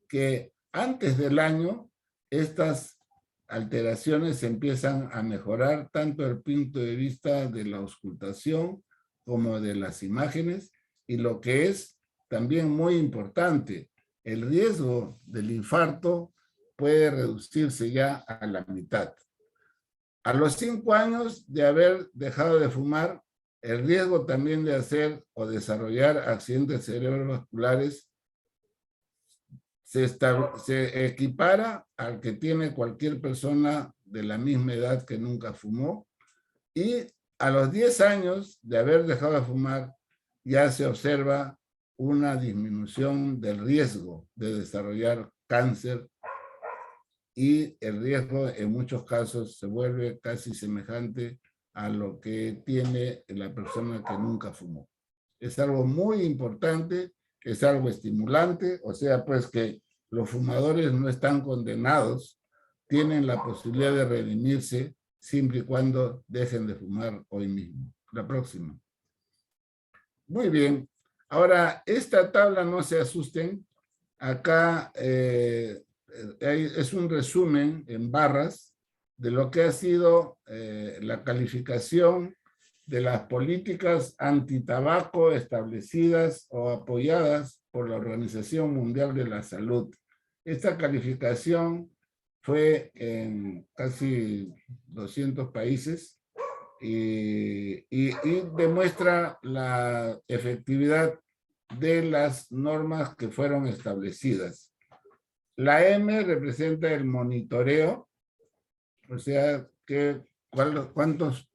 que antes del año estas alteraciones empiezan a mejorar tanto desde el punto de vista de la auscultación como de las imágenes, y lo que es también muy importante, el riesgo del infarto puede reducirse ya a la mitad. A los 5 años de haber dejado de fumar, el riesgo también de hacer o desarrollar accidentes cerebrovasculares se equipara al que tiene cualquier persona de la misma edad que nunca fumó, y a los 10 años de haber dejado de fumar ya se observa una disminución del riesgo de desarrollar cáncer, y el riesgo en muchos casos se vuelve casi semejante a lo que tiene la persona que nunca fumó. Es algo muy importante, es algo estimulante, o sea, pues que los fumadores no están condenados, tienen la posibilidad de redimirse siempre y cuando dejen de fumar hoy mismo. La próxima. Muy bien. Ahora, esta tabla, no se asusten, acá es un resumen en barras de lo que ha sido la calificación de las políticas antitabaco establecidas o apoyadas por la Organización Mundial de la Salud. Esta calificación fue en casi 200 países y demuestra la efectividad de las normas que fueron establecidas. La M representa el monitoreo, o sea, cuántos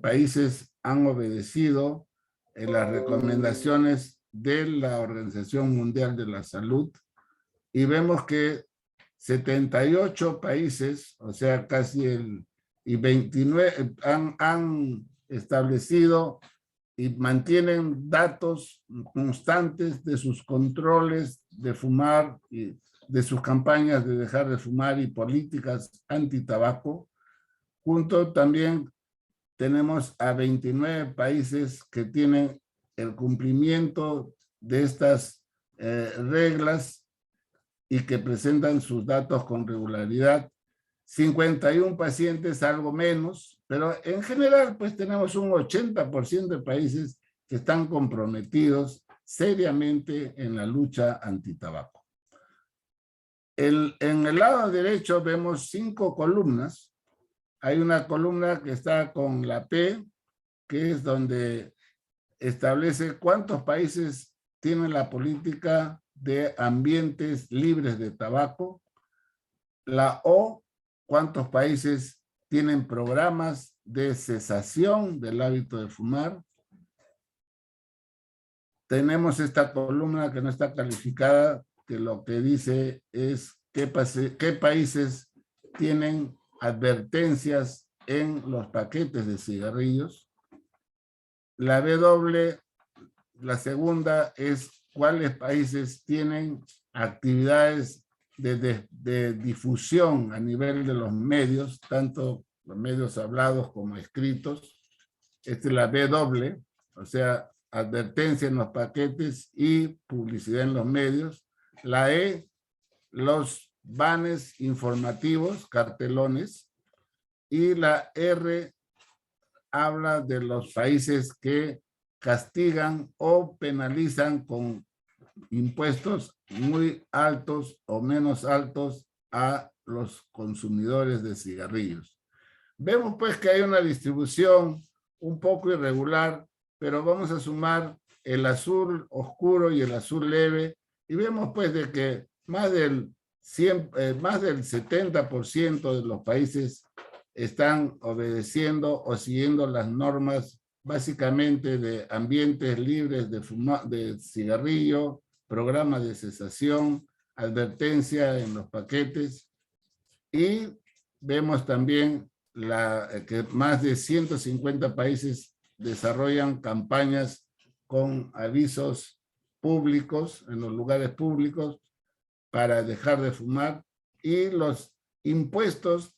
países han obedecido las recomendaciones de la Organización Mundial de la Salud, y vemos que 78 países, o sea, casi y 29 han establecido y mantienen datos constantes de sus controles de fumar y de sus campañas de dejar de fumar y políticas antitabaco. Junto también tenemos a 29 países que tienen el cumplimiento de estas reglas y que presentan sus datos con regularidad. 51 pacientes, algo menos, pero en general pues tenemos un 80% de países que están comprometidos seriamente en la lucha antitabaco. En el lado derecho vemos 5 columnas. Hay una columna que está con la P, que es donde establece cuántos países tienen la política de ambientes libres de tabaco. La O, cuántos países tienen programas de cesación del hábito de fumar. Tenemos esta columna que no está calificada, que lo que dice es qué países tienen advertencias en los paquetes de cigarrillos. La W, la segunda, es cuáles países tienen actividades de difusión a nivel de los medios, tanto los medios hablados como escritos. Esta es la W, o sea, advertencia en los paquetes y publicidad en los medios. La E, los banners informativos, cartelones. Y la R habla de los países que castigan o penalizan con impuestos muy altos o menos altos a los consumidores de cigarrillos. Vemos pues que hay una distribución un poco irregular, pero vamos a sumar el azul oscuro y el azul leve, y vemos pues de que más del 70% de los países están obedeciendo o siguiendo las normas básicamente de ambientes libres de cigarrillo, programa de cesación, advertencia en los paquetes, y vemos también que más de 150 países desarrollan campañas con avisos públicos en los lugares públicos para dejar de fumar, y los impuestos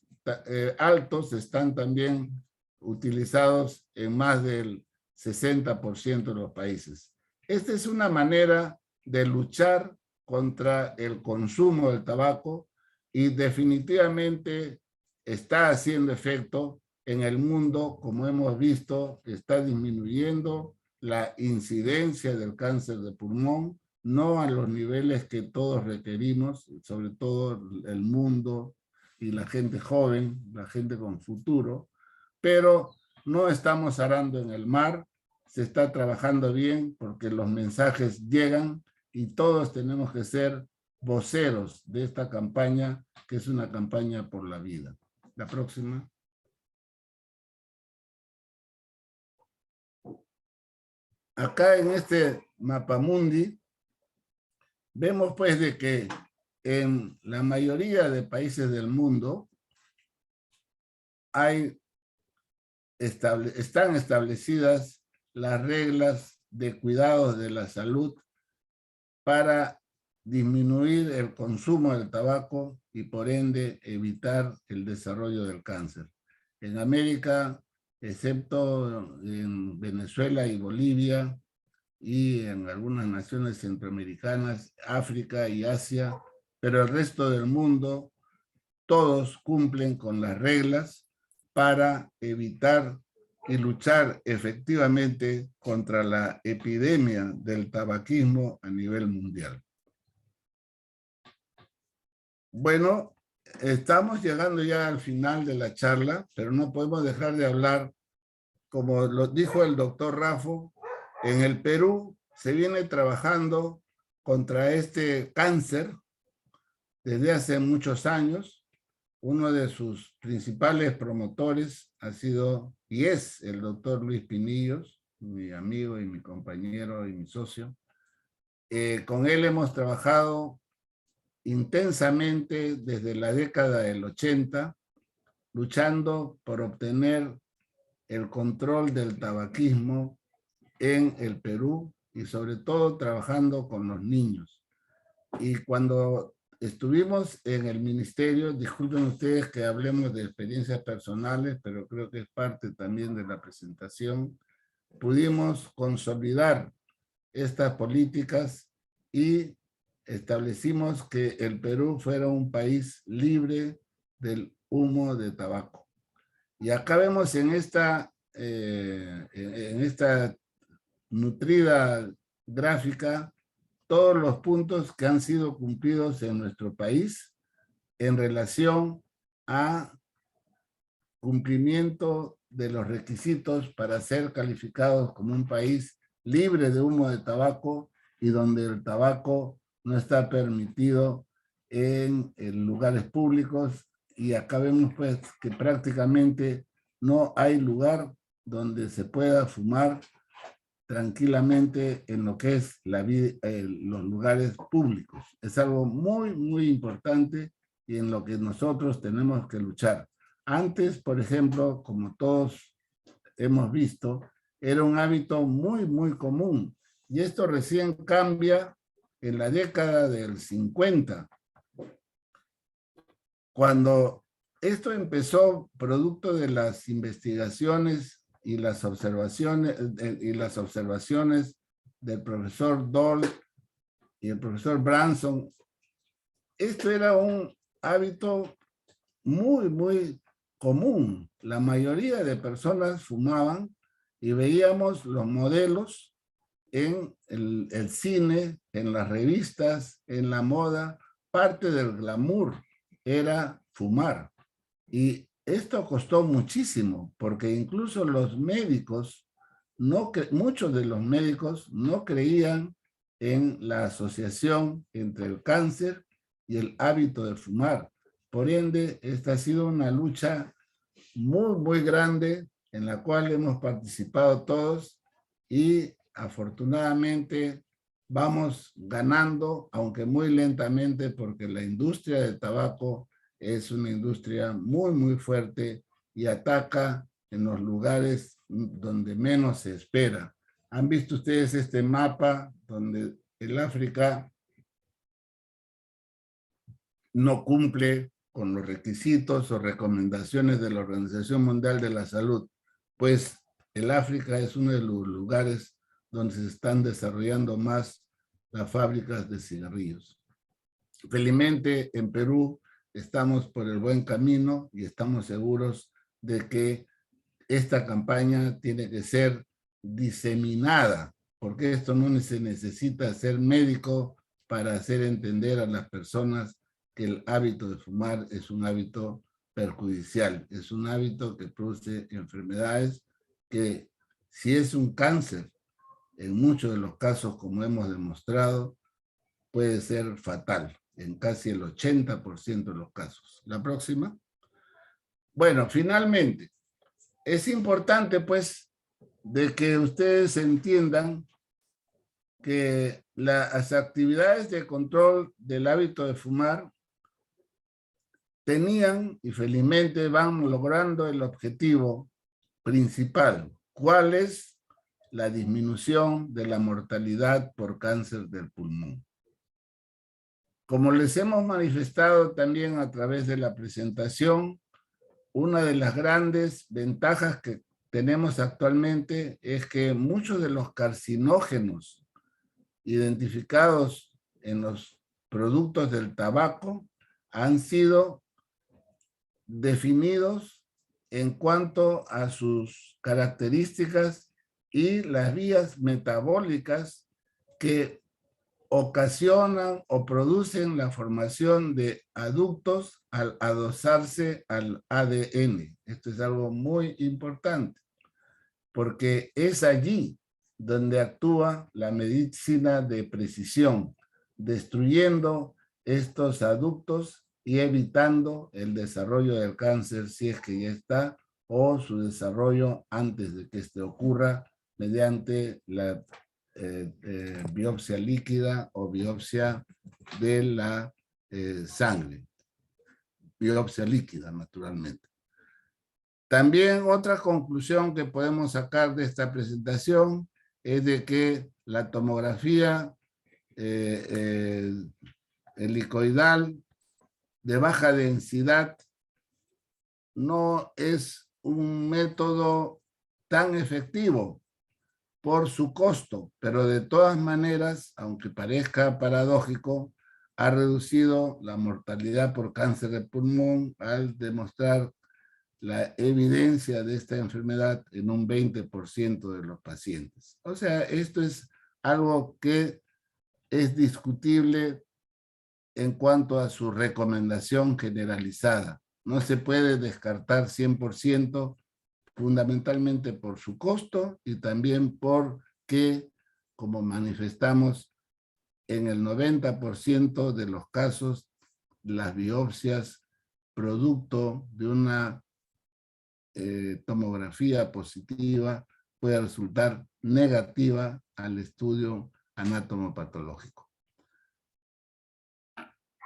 altos están también utilizados en más del 60% de los países. Esta es una manera de luchar contra el consumo del tabaco, y definitivamente está haciendo efecto en el mundo. Como hemos visto, está disminuyendo la incidencia del cáncer de pulmón, no a los niveles que todos requerimos, sobre todo el mundo y la gente joven, la gente con futuro, pero no estamos arando en el mar, se está trabajando bien porque los mensajes llegan y todos tenemos que ser voceros de esta campaña, que es una campaña por la vida. La próxima. Acá en este mapamundi vemos pues de que en la mayoría de países del mundo están establecidas las reglas de cuidados de la salud para disminuir el consumo del tabaco y por ende evitar el desarrollo del cáncer. En América, excepto en Venezuela y Bolivia, y en algunas naciones centroamericanas, África y Asia, pero el resto del mundo, todos cumplen con las reglas para evitar y luchar efectivamente contra la epidemia del tabaquismo a nivel mundial. Bueno, estamos llegando ya al final de la charla, pero no podemos dejar de hablar, como lo dijo el doctor Raffo, en el Perú se viene trabajando contra este cáncer desde hace muchos años. Uno de sus principales promotores ha sido y es el doctor Luis Pinillos, mi amigo y mi compañero y mi socio. Con él hemos trabajado intensamente desde la década del 80, luchando por obtener el control del tabaquismo en el Perú y sobre todo trabajando con los niños. Y cuando estuvimos en el ministerio, disculpen ustedes que hablemos de experiencias personales, pero creo que es parte también de la presentación, pudimos consolidar estas políticas y establecimos que el Perú fuera un país libre del humo de tabaco. Y acá vemos en esta nutrida gráfica todos los puntos que han sido cumplidos en nuestro país en relación a cumplimiento de los requisitos para ser calificados como un país libre de humo de tabaco y donde el tabaco no está permitido en lugares públicos. Y acá vemos pues que prácticamente no hay lugar donde se pueda fumar tranquilamente en lo que es los lugares públicos. Es algo muy, muy importante y en lo que nosotros tenemos que luchar. Antes, por ejemplo, como todos hemos visto, era un hábito muy, muy común. Y esto recién cambia en la década del 50, cuando esto empezó producto de las investigaciones y las observaciones del profesor Doll y el profesor Branson. Esto era un hábito muy, muy común. La mayoría de personas fumaban y veíamos los modelos en el cine, en las revistas, en la moda. Parte del glamour era fumar. Y esto costó muchísimo, porque incluso los médicos, muchos de los médicos no creían en la asociación entre el cáncer y el hábito de fumar. Por ende, esta ha sido una lucha muy, muy grande en la cual hemos participado todos y afortunadamente vamos ganando, aunque muy lentamente, porque la industria del tabaco es una industria muy, muy fuerte y ataca en los lugares donde menos se espera. ¿Han visto ustedes este mapa donde el África no cumple con los requisitos o recomendaciones de la Organización Mundial de la Salud? Pues el África es uno de los lugares donde se están desarrollando más las fábricas de cigarrillos. Felizmente en Perú estamos por el buen camino y estamos seguros de que esta campaña tiene que ser diseminada porque esto no se necesita ser médico para hacer entender a las personas que el hábito de fumar es un hábito perjudicial, es un hábito que produce enfermedades que, si es un cáncer, en muchos de los casos, como hemos demostrado, puede ser fatal, en casi el 80% de los casos. La próxima. Bueno, finalmente, es importante, pues, de que ustedes entiendan que las actividades de control del hábito de fumar tenían y felizmente van logrando el objetivo principal. ¿Cuál es? La disminución de la mortalidad por cáncer del pulmón. Como les hemos manifestado también a través de la presentación, una de las grandes ventajas que tenemos actualmente es que muchos de los carcinógenos identificados en los productos del tabaco han sido definidos en cuanto a sus características y las vías metabólicas que ocasionan o producen la formación de aductos al adosarse al ADN. Esto es algo muy importante, porque es allí donde actúa la medicina de precisión, destruyendo estos aductos y evitando el desarrollo del cáncer si es que ya está, o su desarrollo antes de que este ocurra mediante la biopsia líquida o biopsia de la sangre. Biopsia líquida, naturalmente. También otra conclusión que podemos sacar de esta presentación es de que la tomografía helicoidal de baja densidad no es un método tan efectivo por su costo, pero de todas maneras, aunque parezca paradójico, ha reducido la mortalidad por cáncer de pulmón al demostrar la evidencia de esta enfermedad en un 20% de los pacientes. O sea, esto es algo que es discutible en cuanto a su recomendación generalizada. No se puede descartar 100%, fundamentalmente por su costo y también porque, como manifestamos, en el 90% de los casos, las biopsias producto de una tomografía positiva puede resultar negativa al estudio anatomopatológico.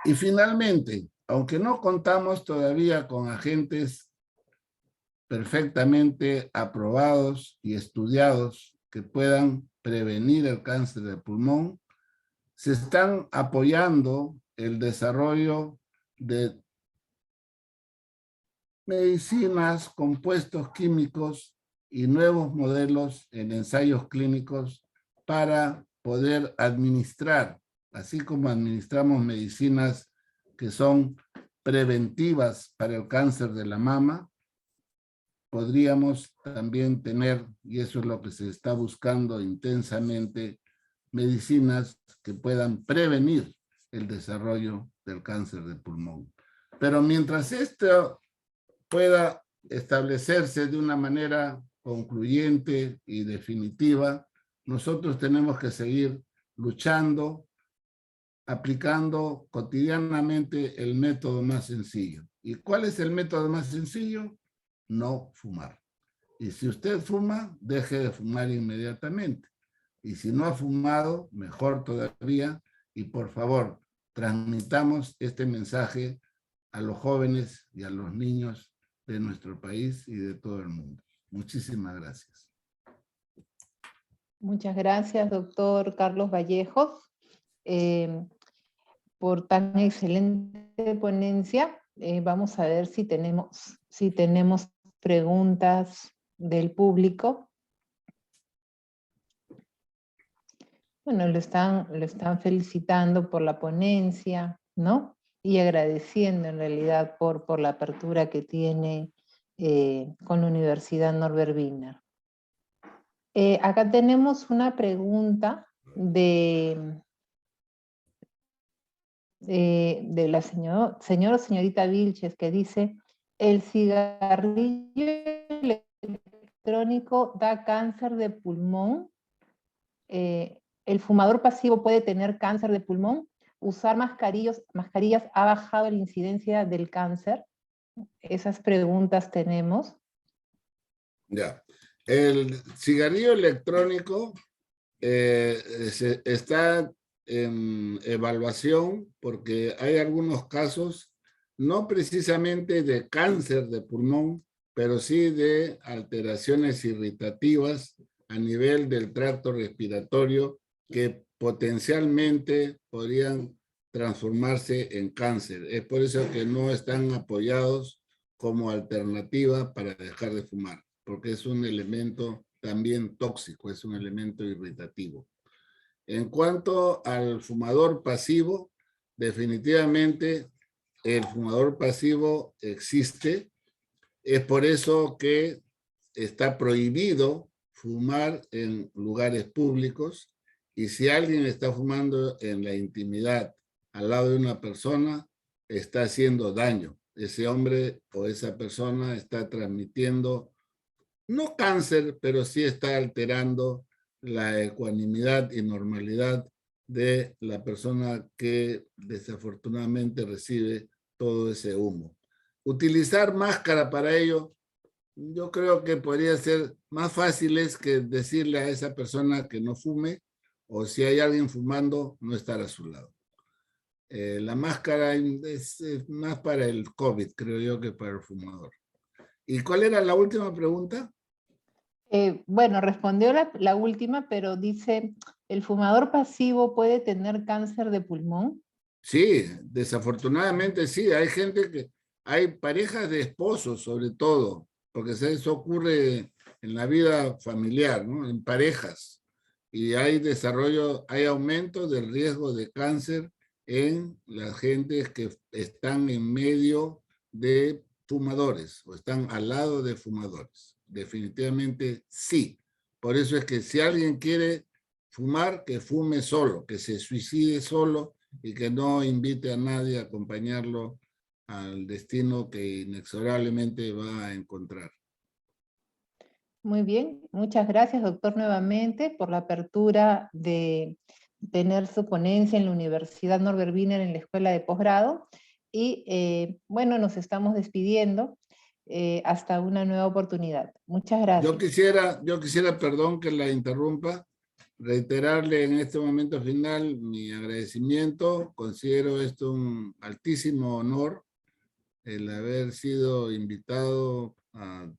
Y finalmente, aunque no contamos todavía con agentes perfectamente aprobados y estudiados que puedan prevenir el cáncer de pulmón, se están apoyando el desarrollo de medicinas, compuestos químicos y nuevos modelos en ensayos clínicos para poder administrar, así como administramos medicinas que son preventivas para el cáncer de la mama, podríamos también tener, y eso es lo que se está buscando intensamente, medicinas que puedan prevenir el desarrollo del cáncer de pulmón. Pero mientras esto pueda establecerse de una manera concluyente y definitiva, nosotros tenemos que seguir luchando, aplicando cotidianamente el método más sencillo. ¿Y cuál es el método más sencillo? No fumar. Y si usted fuma, deje de fumar inmediatamente. Y si no ha fumado, mejor todavía. Y por favor, transmitamos este mensaje a los jóvenes y a los niños de nuestro país y de todo el mundo. Muchísimas gracias. Muchas gracias, doctor Carlos Vallejos, por tan excelente ponencia. Vamos a ver si tenemos preguntas del público. Bueno, lo están felicitando por la ponencia, ¿no? Y agradeciendo en realidad por la apertura que tiene con la Universidad Norbert Wiener. Acá tenemos una pregunta de la señora o señorita Vilches, que dice: ¿el cigarrillo electrónico da cáncer de pulmón? ¿El fumador pasivo puede tener cáncer de pulmón? ¿Usar mascarillas ha bajado la incidencia del cáncer? Esas preguntas tenemos. Ya. El cigarrillo electrónico está en evaluación porque hay algunos casos, no precisamente de cáncer de pulmón, pero sí de alteraciones irritativas a nivel del tracto respiratorio que potencialmente podrían transformarse en cáncer. Es por eso que no están apoyados como alternativa para dejar de fumar, porque es un elemento también tóxico, es un elemento irritativo. En cuanto al fumador pasivo, definitivamente el fumador pasivo existe. Es por eso que está prohibido fumar en lugares públicos, y si alguien está fumando en la intimidad al lado de una persona, está haciendo daño. Ese hombre o esa persona está transmitiendo no cáncer, pero sí está alterando la ecuanimidad y normalidad de la persona que desafortunadamente recibe todo ese humo. Utilizar máscara para ello, yo creo que podría ser más fácil es que decirle a esa persona que no fume, o si hay alguien fumando, no estar a su lado. La máscara es más para el COVID, creo yo, que para el fumador. ¿Y cuál era la última pregunta? Bueno, respondió la última, pero dice: ¿el fumador pasivo puede tener cáncer de pulmón? Sí, desafortunadamente sí. Hay parejas de esposos sobre todo, porque eso ocurre en la vida familiar, ¿no? En parejas. Y hay aumento del riesgo de cáncer en las gentes que están en medio de fumadores o están al lado de fumadores. Definitivamente sí. Por eso es que si alguien quiere fumar, que fume solo, que se suicide solo y que no invite a nadie a acompañarlo al destino que inexorablemente va a encontrar. Muy bien, muchas gracias, doctor, nuevamente por la apertura de tener su ponencia en la Universidad Norbert Wiener en la Escuela de Posgrado. Y bueno, nos estamos despidiendo hasta una nueva oportunidad. Muchas gracias. Yo quisiera, perdón que la interrumpa, reiterarle en este momento final mi agradecimiento. Considero esto un altísimo honor, el haber sido invitado a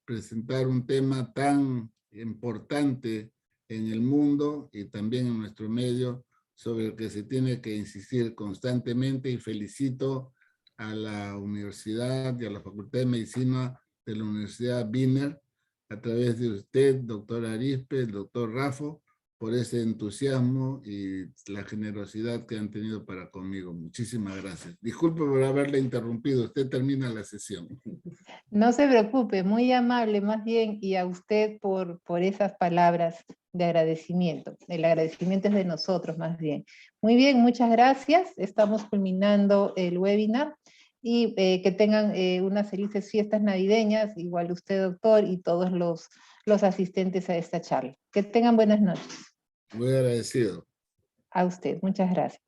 presentar un tema tan importante en el mundo y también en nuestro medio, sobre el que se tiene que insistir constantemente, y felicito a la universidad y a la Facultad de Medicina de la Universidad Wiener, a través de usted, doctor Arizpe, el doctor Rafo, por ese entusiasmo y la generosidad que han tenido para conmigo. Muchísimas gracias. Disculpe por haberle interrumpido. Usted termina la sesión. No se preocupe, muy amable más bien, y a usted por esas palabras de agradecimiento. El agradecimiento es de nosotros más bien. Muy bien, muchas gracias. Estamos culminando el webinar y que tengan unas felices fiestas navideñas, igual usted, doctor, y todos los asistentes a esta charla. Que tengan buenas noches. Muy agradecido. A usted, muchas gracias.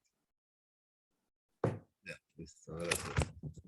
Ya, listo, gracias.